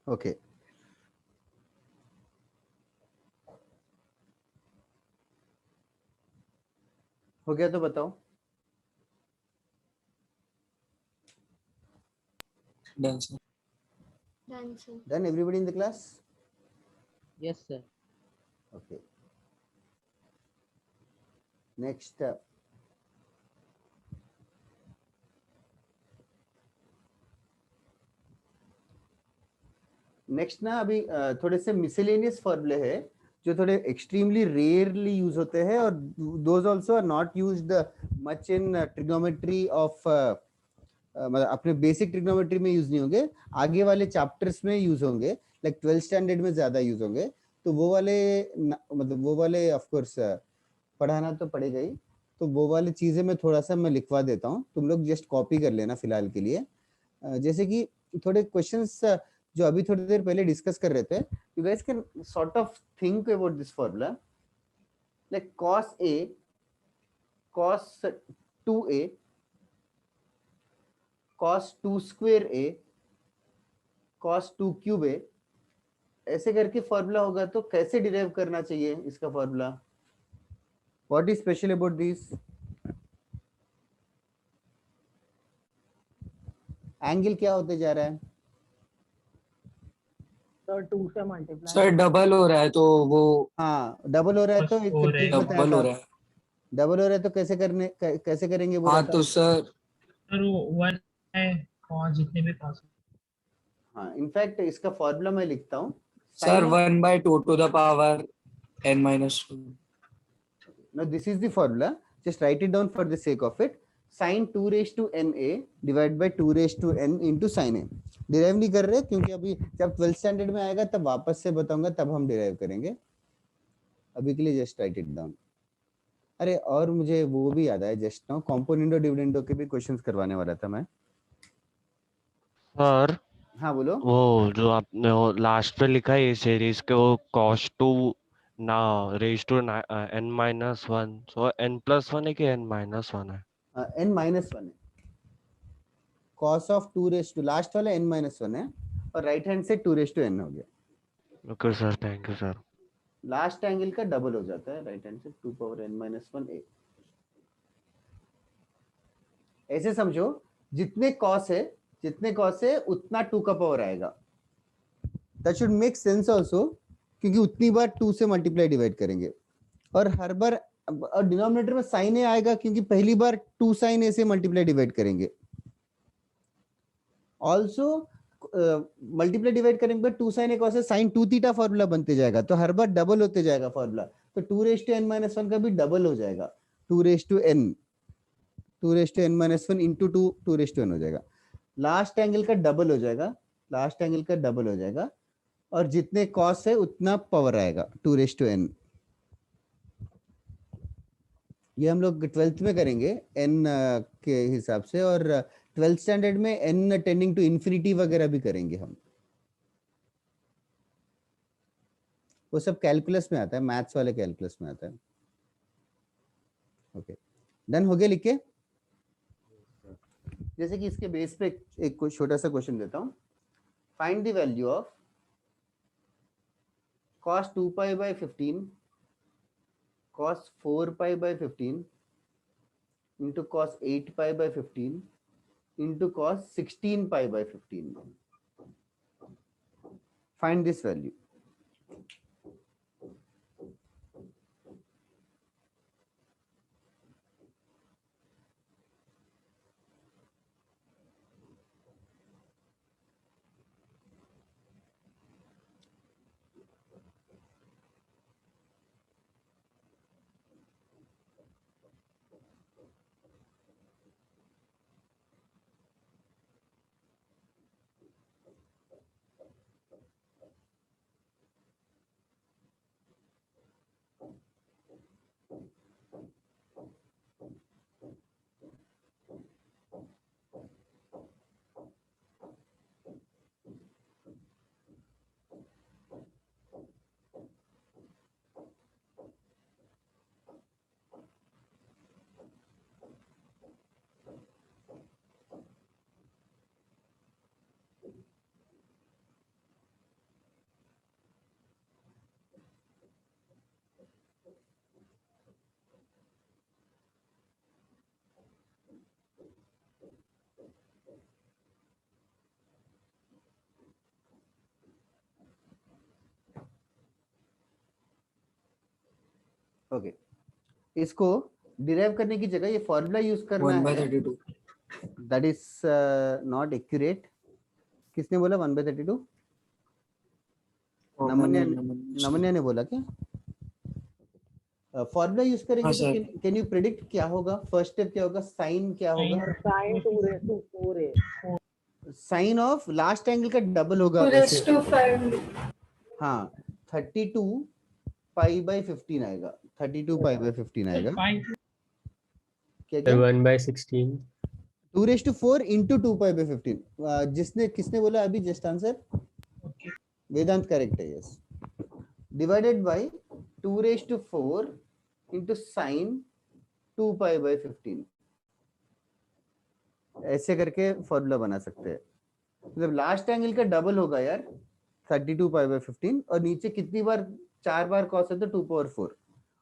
Okay हो गया तो बताओ। Done sir. Done, sir. Done, everybody in the class? Yes, sir. Okay. Next next ना अभी थोड़े से मिसलेनियस फॉर्मूले है जो थोड़े एक्सट्रीमली रेयरली यूज होते हैं और those also are not used much in trigonometry of मतलब अपने बेसिक ट्रिग्नोमेट्री में यूज नहीं होंगे, आगे वाले चैप्टर्स में यूज होंगे, लाइक 12th स्टैंडर्ड में ज्यादा यूज होंगे। तो वो वाले मतलब वो वाले ऑफ कोर्स पढ़ाना तो पड़ेगा ही, तो वो वाली चीजें मैं थोड़ा सा मैं लिखवा देता हूँ, तुम लोग जस्ट कॉपी कर लेना फिलहाल के लिए। जैसे कि थोड़े क्वेश्चंस जो अभी थोड़ी देर पहले डिस्कस कर रहे थे, you guys can sort of think about this formula, like cos a cos 2a cos 2 square a cos 2 cube a, ऐसे करके फॉर्मूला होगा तो कैसे डिराइव करना चाहिए इसका formula? What is special about this? Angle क्या होते जा रहा है? सर 2 से मल्टीप्लाई। सर डबल हो रहा है तो वो, हाँ डबल हो रहा है तो एक ट्रिक बताया डबल हो था। रहा है। डबल हो रहा है तो कैसे करेंगे बोला हाँ था? तो सर सर वो 1 है cos जितने भी cos। हाँ इनफैक्ट इसका फॉर्मूला मैं लिखता हूँ sir 1/2 to the power n minus 2। now this is the formula, just write it down for the sake of it, sin 2 raised to na divided by 2 raised to n into sin a। Derive नहीं कर रहे क्योंकि अभी जब 12th स्टैंडर्ड में आएगा तब वापस से बताऊंगा, तब हम डिराइव करेंगे, अभी के लिए जस्ट राइट इट डाउन। अरे और मुझे वो भी याद आया जस्ट नाउ, कंपोनेंट और डिविडेंडो के भी क्वेश्चंस करवाने वाला था मैं। सर हाँ बोलो। वो जो आपने वो लास्ट पे लिखा है ये सीरीज के, वो cos 2 ना raise to n-1, so n+1 है कि n-1 है? n-1 है, cos of 2 raise to, last वाला n-1 है और राइट हैंड से 2 रेज टू n हो गया। Okay sir, thank you sir. Last angle का डबल हो जाता है राइट हैंड से, 2 पावर n-1 a। ऐसे समझो जितने cos है उतना 2 का पावर आएगा। That should make sense also, क्योंकि उतनी बार 2 से मल्टीप्लाई डिवाइड करेंगे और हर बार और डिनोमिनेटर में sin a आएगा क्योंकि पहली बार 2 sin a से मल्टीप्लाई डिवाइड करेंगे। ऑल्सो मल्टीप्लाई डिवाइड करेंगे 2 sin a cos a sin 2 theta formula बनते जाएगा, तो हर बार डबल होते जाएगा फॉर्मूला, तो 2 रेज टू n-1 का भी डबल हो जाएगा, 2 raise to n-1 into 2 raise to n हो जाएगा। लास्ट एंगल का डबल हो जाएगा, लास्ट एंगल का डबल हो जाएगा और जितने कॉस है उतना पावर आएगा 2 रेज टू n। ये हम लोग 12th में करेंगे n के हिसाब से, और 12th स्टैंडर्ड में n टेंडिंग टू इंफिनिटी वगैरह भी करेंगे हम, वो सब कैलकुलस में आता है, मैथ्स वाले कैलकुलस में आता है। ओके डन हो गया लिख के। जैसे कि इसके बेस पे एक कोई छोटा सा क्वेश्चन देता हूं, find the value of cos 2 pi by 15 cos 4 pi by 15 into cos 8 pi by 15 into cos 16 pi by 15। find this value। Okay, इसको डिराइव करने की जगह ये फॉर्मूला यूज करना 1/32 दैट इज नॉट एक्यूरेट. किसने बोला 1/32? नमन्या ने बोला क्या? फॉर्मूला यूज करेंगे हाँ, तो सर। कैन यू प्रेडिक्ट क्या होगा? फर्स्ट स्टेप क्या होगा? साइन क्या होगा? sin 2 है. साइन ऑफ लास्ट एंगल का डबल होगा 2 raised to 5. हाँ, 32 पाई बाय 15 आएगा. 32 पाई बाय 15 आएगा. क्या क्या? 1/16. 2 raised to 4 into 2 pi by 15. जिसने किसने बोला अभी? जस्ट आंसर वेदांत करेक्ट है. Yes, divided by 2 raised to 4 into sin 2 pi by 15. ऐसे करके फॉर्मूला बना सकते हैं. मतलब लास्ट एंगल का डबल होगा यार 32 पाई बाय 15 और नीचे कितनी बार? 4 बार cos है तो 2 power 4.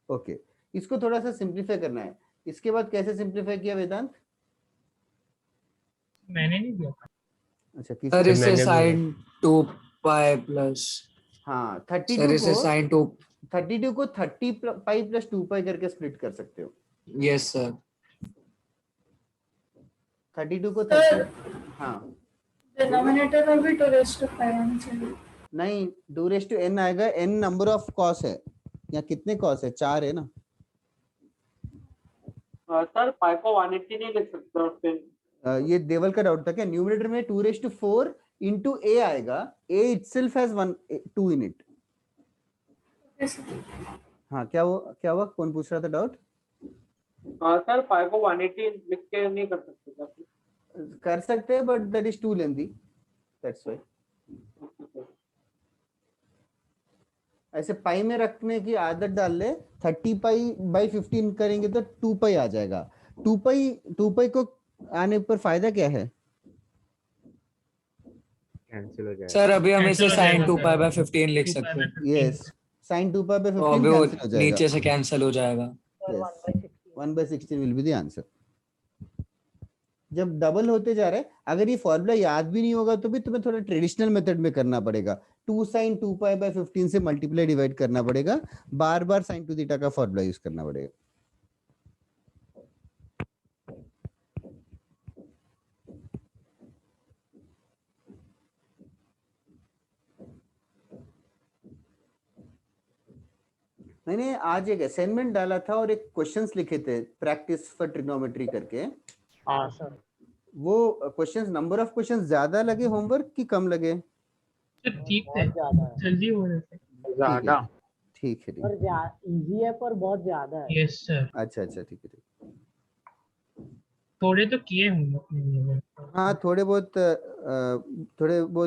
ओके, इसको थोड़ा सा सिंप्लीफाई करना है. इसके बाद कैसे सिंप्लीफाई किया वेदांत? मैंने नहीं दिया. अच्छा, सर इसे sin 2 pi प्लस हाँ, सर 32 इसे को sin 2 32 को 30 पाई प्लस 2 पाई करके स्प्लिट कर सकते हो. यस सर 32 को 30 हाँ डिनोमिनेटर में भी 2 raised to 5 आना चाहिए. नहीं, 2 raised to n आएगा. n नंबर ऑफ cos है. यहाँ कितने cos है? 4 है ना. सर पाई को 180 नहीं लिख सकते और फिर ये देवल का डाउट था क्या? न्यूमरेटर में 2 raised to 4 into a आएगा. a itself has 2 in it. हाँ, क्या हुआ? कौन पूछ रहा था डाउट? सर पाई को 180 लिख के नहीं कर सकते क्या? कर सकते हैं but that is too lengthy. That's why. ऐसे पाई में रखने की आदत डाल ले. 30 पाई बाई 15 करेंगे तो 2 पाई आ जाएगा. 2 पाई को आने पर फायदा क्या है? कैंसिल हो जाएगा सर अभी हम Cancel इसे हो sin जाएगा 2 pi सर. by 15 लिख 2 pi सकते हैं. by 15. Yes, sin 2 pi by तो 15 अभी वो कैंसिल हो जाएगा. नीचे से कैंसिल हो जाएगा. Yes. 1/16 will be the answer. जब डबल होते जा रहे हैं, अगर ये फॉर्मूला याद भी नहीं होगा तो भी तुम्हें थोड़ा ट्रेडिशनल मेथड में करना पड़ेगा. 2 sin 2 pi by 15 से मल्टीप्लाई डिवाइड करना पड़ेगा. बार बार sin 2 थीटा का फॉर्मूला यूज करना पड़ेगा. मैंने आज एक असाइनमेंट डाला था और एक क्वेश्चंस लिखे थे प्रैक्टिस फॉर ट्रिग्नोमेट्री करके. हाँ सर. वो क्वेश्चंस, नंबर ऑफ क्वेश्चंस ज्यादा लगे होमवर्क की कम लगे? ठीक थे, जल्दी हो रहे थे. ज्यादा. ठीक है. पर इजी है पर बहुत ज्यादा है. Yes sir. अच्छा, ठीक है. थोड़े तो किए होंगे. हाँ, थोड़े बहुत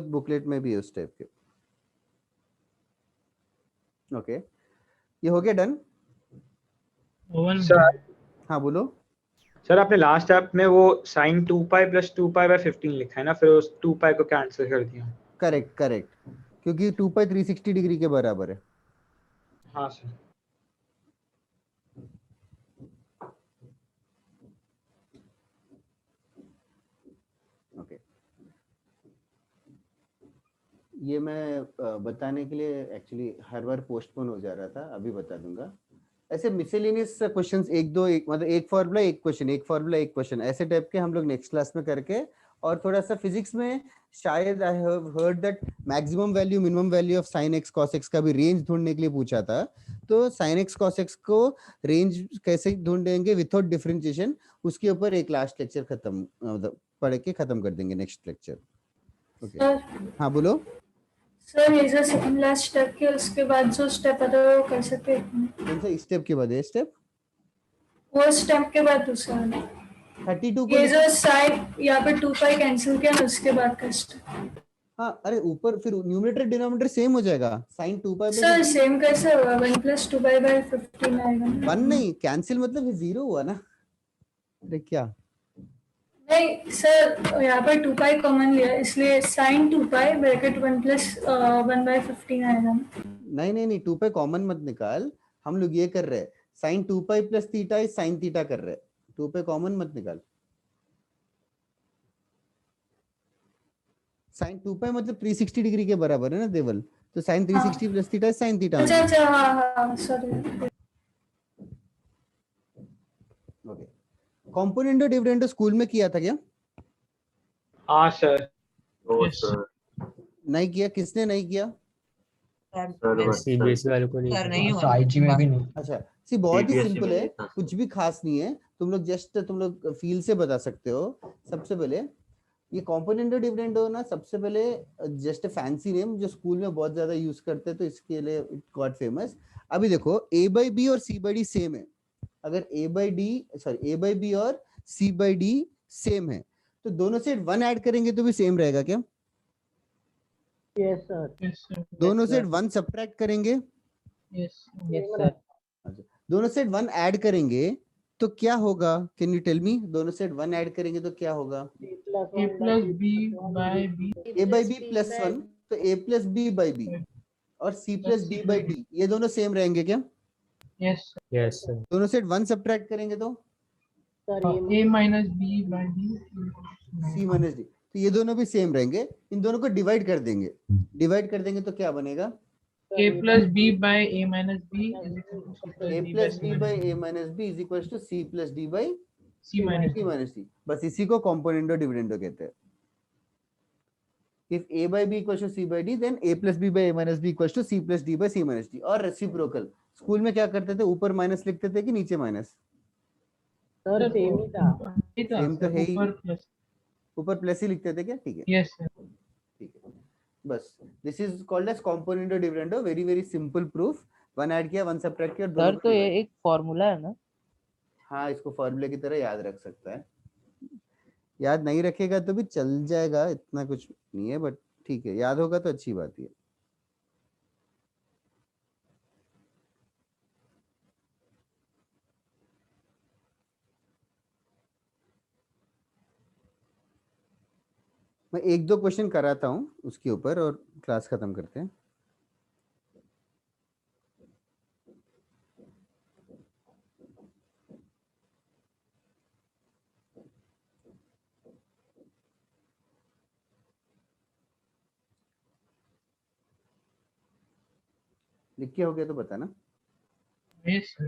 बुकलेट में भी है उस टाइप के. ओके, ये हो गया डन. सर हाँ बोलो. सर आपने लास्ट ऐप में वो sin 2 pi plus 2 pi by 15 लिखा है ना, फिर उस 2 pi को कैंसिल कर दिया. करेक्ट, क्योंकि 2 पाई 360 डिग्री के बराबर है. हाँ सर. ओके, ये मैं बताने के लिए एक्चुअली हर बार पोस्टपोन हो जा रहा था. अभी बता दूंगा. ऐसे मिसेलेनियस क्वेश्चंस मतलब एक फॉर्मूला एक क्वेश्चन ऐसे टाइप के हम लोग नेक्स्ट क्लास में करके, और थोड़ा सा फिजिक्स में शायद I have heard that maximum value minimum value of sin x cos x का भी रेंज ढूंढने के लिए पूछा था. तो sin x cos x को रेंज कैसे ढूंढेंगे विदाउट डिफरेंशिएशन, उसके ऊपर एक लास्ट लेक्चर पढ़ के खत्म कर देंगे नेक्स्ट लेक्चर. ओके, हाँ बोलो. सर ये जो सेकंड लास्ट स्टेप के उसके बाद जो स्टेप आता है वो कर सकते हैं. कौन सा स्टेप के बाद? स्टेप वो स्टेप के बाद दूसरा 32 ये को जो साइड यहाँ पे 2 पाई कैंसिल किया ना उसके बाद का स्टेप. हाँ, अरे ऊपर फिर न्यूमरेटर डिनोमिनेटर सेम हो जाएगा. sin 2 पाई सर सेम कैसे होगा? 1 + 2 पाई बाय 15 आएगा ना. 1 नहीं, कैंसिल मतलब 0 हुआ ना. अरे क्या? नहीं सर, यहाँ पर 2 पाई कॉमन लिया इसलिए sin 2 पाई ब्रैकेट 1 + 1/15 आएगा. नहीं, 2 पाई कॉमन मत निकाल. हम लोग ये कर रहे हैं sin 2 pi plus theta is sin theta कर रहे हैं. 2 पाई कॉमन मत निकाल. sin 2 पाई मतलब 360 डिग्री के बराबर है ना देवल. तो sin 360 plus theta is sin theta. अच्छा हाँ सॉरी. कॉम्पोनेंट डिविडेंड स्कूल में किया था क्या? हाँ सर। No Yes. सर, नहीं किया? किसने नहीं किया? सर सीबीएसई वालों को नहीं सर पता। नहीं अच्छा हुआ। आईजी में भी नहीं। अच्छा सी बहुत ही CBSE सिंपल में है, नहीं था सर। कुछ भी खास नहीं है, तुम लोग फील से बता सकते हो। सबसे पहले ये कॉम्पोनेंट डिविडेंड हो ना, सबसे पहले जस्ट फैंसी नेम जो स्कूल में बहुत ज्यादा यूज करते हैं, तो इसके लिए इट गॉट फेमस। अभी देखो a by b और c by d सेम है, अगर a by b और c by d सेम है तो दोनों से 1 ऐड करेंगे तो भी सेम रहेगा क्या? Yes sir. Yes, sir. दोनों से 1 सब्ट्रैक्ट करेंगे, Yes. Yes sir. दोनों से 1 ऐड करेंगे तो क्या होगा? Can you tell me? दोनों से 1 ऐड करेंगे तो क्या होगा? A plus B by B. a by b plus 1, तो a plus b by b और c plus d by d ये दोनों सेम रहेंगे क्या? Yes. Yes sir. दोनों से 1 सब्ट्रैक्ट करेंगे तो A minus B by D. c minus d, तो ये दोनों भी सेम रहेंगे। इन दोनों को डिवाइड कर देंगे तो क्या बनेगा? A plus B by A minus B is equal to C plus a D plus by b C by minus a minus b is equals to c plus d by C minus c minus d। बस इसी को कॉम्पोनेंट डिविडेंड कहते हैं। If a by b equals to c by d, then a plus b by a minus b equals to c plus d by c minus d। और रेसिप्रोकल स्कूल में क्या करते थे? ऊपर माइनस लिखते थे कि नीचे माइनस? सर सेम ही था। सेम तो है ही, ऊपर plus. ऊपर प्लस ही लिखते थे क्या? ठीक है, Yes, sir. ठीक है। बस this is called as component dividend, very very simple proof. 1 add किया, 1 सब्ट्रैक्ट किया, दोनों सर तो ये एक फॉर्मूला है ना? हाँ, इसको फॉर्मूले की तरह याद रख सकता है। याद नहीं रखेगा तो भी चल जाएगा, इतना कुछ नहीं है, बट ठीक है, याद होगा तो अच्छी बात है। मैं 1-2 क्वेश्चन कराता हूँ उसके ऊपर और क्लास खत्म करते हैं। लिख के हो गया तो बताना। Yes, sir.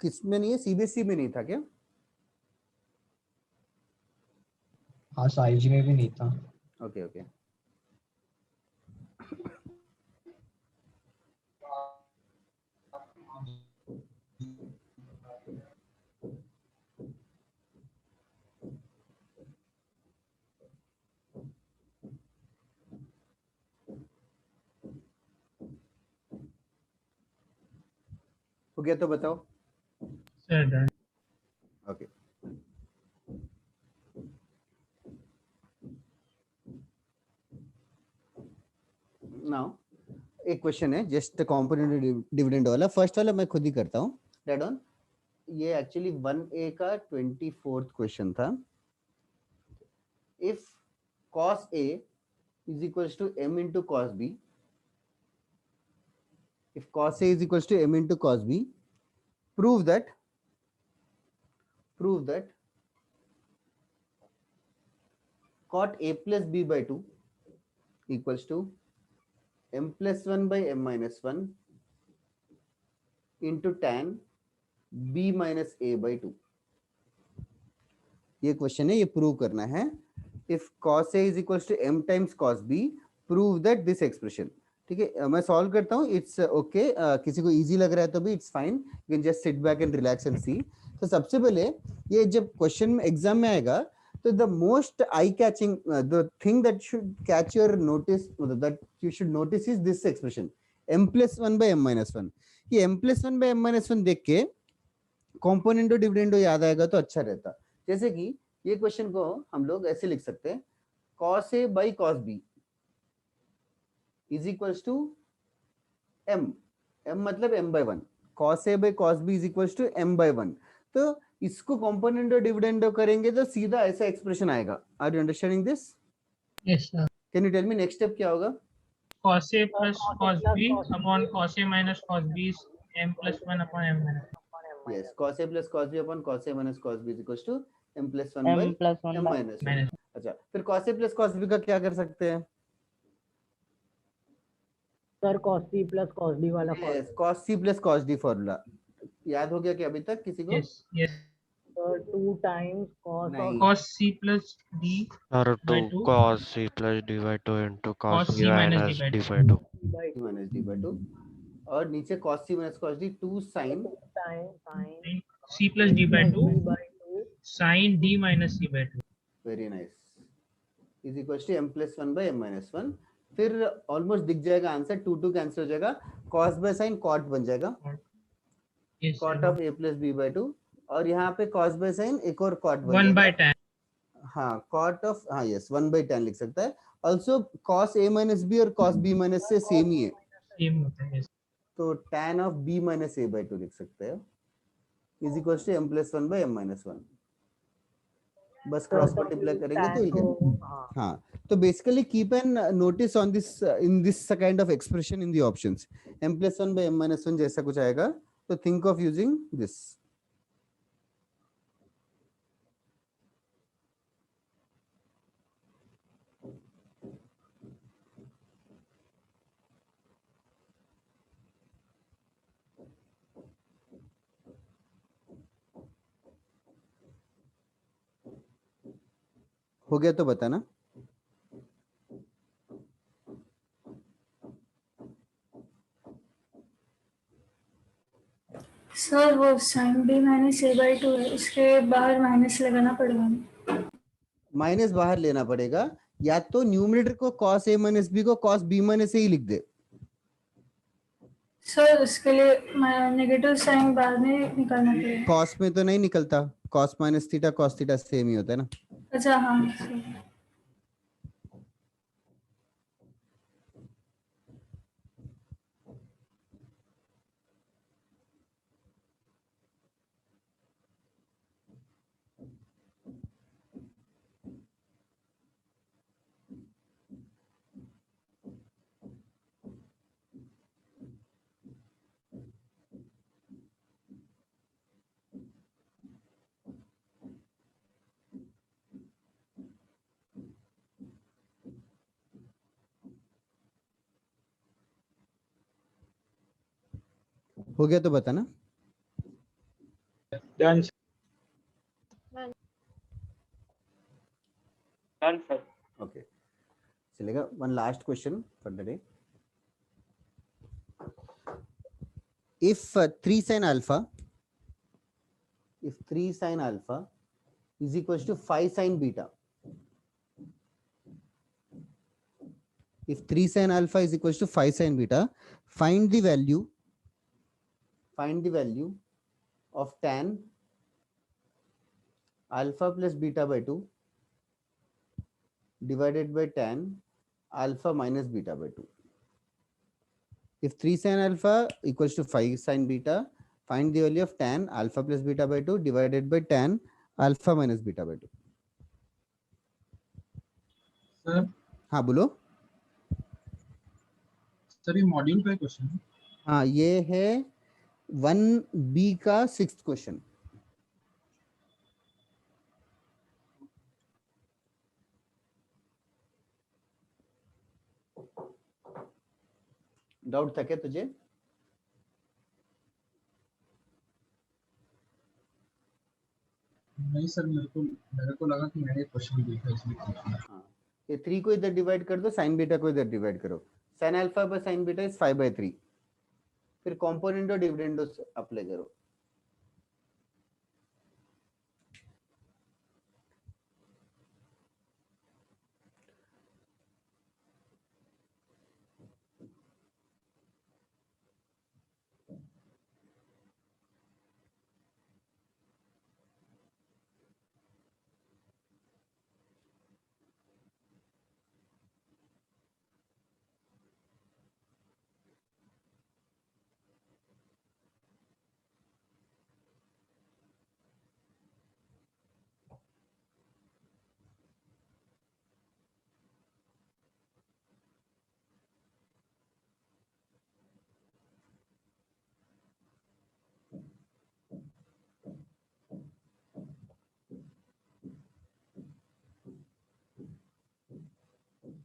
किस में नहीं है? सीबीएसई में नहीं था क्या? हाँ सर आईजी में भी नहीं था। Okay okay. हो गया तो बताओ। Sir, done. ओके, नाउ एक क्वेश्चन है जस्ट कॉम्पोनेंट डिविडेंड वाला। फर्स्ट वाला मैं खुद ही करता हूँ, डेट ऑन। ये एक्चुअली 1A का 24th क्वेश्चन था। If cos A is equals to m into cos B, if cos A is equals to m into cos B, prove that cot A plus B by 2 equals to m plus 1 by m minus 1 into tan B minus A by 2। ये क्वेश्चन है, ये प्रूव करना है। If cos A is equals to m times cos B, prove that this expression। ठीक है, मैं सॉल्व करता हूँ, इट्स ओके। किसी को इजी लग रहा है तो भी it's fine, you can just sit back and relax and see. तो सबसे पहले ये जब क्वेश्चन में एग्जाम में आएगा तो the most eye catching, the thing that should catch your notice, that you should notice is this expression m plus 1 by m minus 1। ये m plus 1 by m minus 1 देख के कॉम्पोनेंटो डिविडेंडो याद आएगा तो अच्छा रहता। जैसे कि ये क्वेश्चन को हम लोग ऐसे लिख सकते हैं, cos A by cos B is equals to m मतलब m by 1, cos A by cos B is equals to m by 1। तो इसको कॉम्पोनेंटो डिविडेंडो करेंगे तो सीधा ऐसा एक्सप्रेशन आएगा। Are you understanding this? Yes, sir. Can you tell me next step क्या होगा? Cos A plus cos B upon cos A minus cos B is m plus 1 upon m minus 1. Yes, cos A plus cos B upon cos A minus cos B is equals to m plus 1 by m plus 1 m by minus 1। अच्छा, फिर cos A plus cos B का क्या कर सकते हैं? Sir cos c plus cos d वाला yes, cos c plus cos d formula याद हो गया क्या अभी तक किसी को? yes yes sir 2 times cos नहीं. cos c plus d और by 2 2 cos c plus d by 2 into cos cos b c minus minus d by d 2 by 2 minus d by 2 और नीचे cos c minus cos d 2 sin sin c plus d by 2 d by 2 sin d minus c by 2 very nice is equals to m plus 1 by m minus 1. फिर ऑलमोस्ट दिख जाएगा आंसर, 2 2 कैंसिल हो जाएगा, cos by sin cot बन जाएगा, yes cot of a plus b by 2 और यहाँ पे cos by sin एक और cot बन 1 by जाएगा. 10 हाँ cot of हाँ yes 1 by 10 लिख सकता है. Also cos a minus b और cos b minus से सेम ही है, सेम होता है yes. तो tan of b minus a by 2 लिख सकते हो is equals to m plus 1 by m minus 1. बस क्रॉस मल्टीप्लाई करेंगे तो ये हाँ. तो basically keep an notice on this in this kind of expression in the options, m plus 1 by m minus 1 जैसा कुछ आएगा तो थिंक ऑफ यूजिंग दिस. हो गया तो बताना. सर वो sin b minus a by 2 है, इसके बाहर माइनस लगाना पड़ेगा. माइनस बाहर लेना पड़ेगा, या तो न्यूमरेटर को cos a minus b को cos b minus a ही लिख दे. सर उसके लिए नेगेटिव साइन बाद में निकालना पड़ेगा. cos में तो नहीं निकलता, cos minus theta cos theta same ही होता है ना. अच्छा हाँ सर. हो गया तो बताना. Done sir. ओके चलेगा. One last question for the day. if 3 sin alpha is equals to 5 sin beta, if 3 sin alpha is equals to 5 sin beta, find the value of tan alpha plus beta by 2 divided by tan alpha minus beta by 2. If 3 sin alpha equals to 5 sin beta, find the value of tan alpha plus beta by 2 divided by tan alpha minus beta by 2. Sir हाँ बोलो. सर ये मॉड्यूल का क्वेश्चन है. हाँ ये है 1B का 6th क्वेश्चन. डाउट था क्या तुझे? नहीं सर, मेरे को लगा कि मैंने क्वेश्चन देखा इसलिए पूछा. हाँ ये 3 को इधर डिवाइड कर दो, साइन बीटा को इधर डिवाइड करो. Sine alpha by sine beta is 5/3. फिर कॉम्पोनेंट और डिविडेंड अप्लाई करो.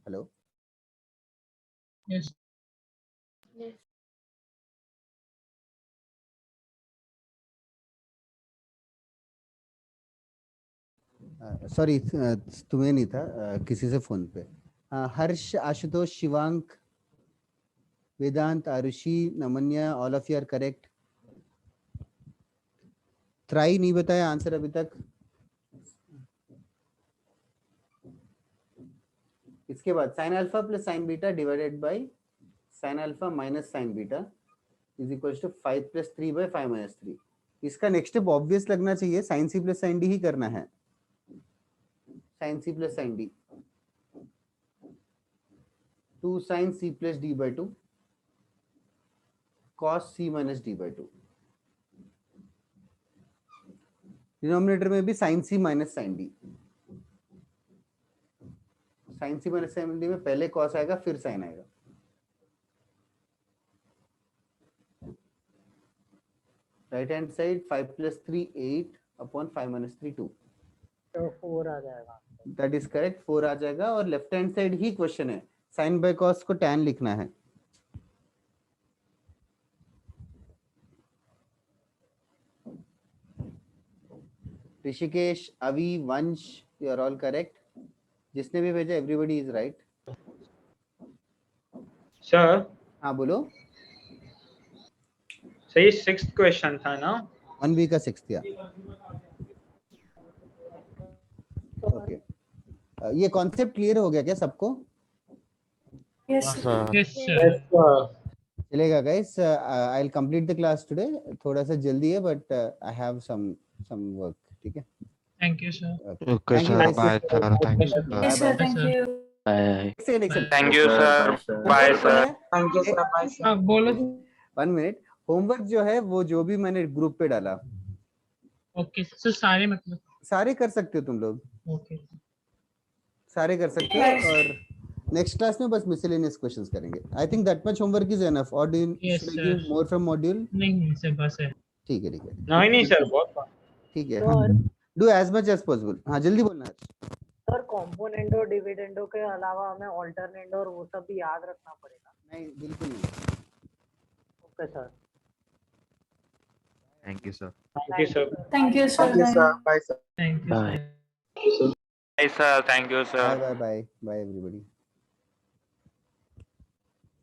हेलो. yes Yes. सॉरी तुम्हें नहीं था, किसी से फोन पे। Harsh, Ashutosh, Shivank, Vedant, Arushi, Namanya, all of you are correct. Try नहीं बताया आंसर अभी तक। इसके बाद sine alpha plus sine beta divided by sine alpha minus sine beta is equal to 5 + 3 / 5 - 3। इसका नेक्स्ट स्टेप ऑब्वियस लगना चाहिए, sine C plus sine D ही करना है। Sine C plus sine D 2 sin c plus d by 2 cos c minus d by 2। Denominator में भी sin c minus sin d। sin c minus sin d में पहले cos आएगा फिर sin आएगा। Right hand side 5 + 3 8 upon 5 - 3 2। तो 4 आ जाएगा। दैट इज करेक्ट, 4 आ जाएगा। और लेफ्ट हैंड साइड ही क्वेश्चन है, साइन बाय कॉस को tan लिखना है। ऋषिकेश, अवी, वंश, यू आर ऑल करेक्ट। जिसने भी भेजा एवरीबॉडी इज राइट। सर हाँ बोलो। सही 6th क्वेश्चन था ना? 1B का 6th या ओके। ये कॉन्सेप्ट क्लियर हो गया क्या सबको? Yes, sir. Yes, sir. चलेगा guys, I will complete the class today. थोड़ा सा जल्दी है but I have some work. ठीक है, Thank you, sir. Okay sir, bye sir, thank you sir. Yes, sir. Thank you. Bye. Thank you, sir. Bye, sir. Thank you sir, bye sir. हाँ बोलो। 1 मिनट। होमवर्क जो है वो जो भी मैंने ग्रुप पे डाला, ओके सर, सारे मतलब सारे कर सकते हो तुम लोग, ओके सारे कर सकते हो। और नेक्स्ट क्लास में बस मिसलेनियस क्वेश्चंस करेंगे। I think that much homework is enough, और do Yes, should I sir. Give more from module? नहीं सर, बस है। ठीक है, ठीक है, नहीं सर, बहुत ठीक है। Sir do as much as possible. हाँ जल्दी बोलना है। सर कॉम्पोनेंटो डिविडेंडो के अलावा हमें ऑल्टरनेंडो और वो सब भी याद रखना पड़ेगा। नहीं बिल्कुल नहीं। Okay sir. Thank you sir. Thank you, sir. Thank you, sir. Thank you sir, bye sir. Thank you bye. Sir. Bye, sir. Thank you, sir. Bye bye bye bye everybody.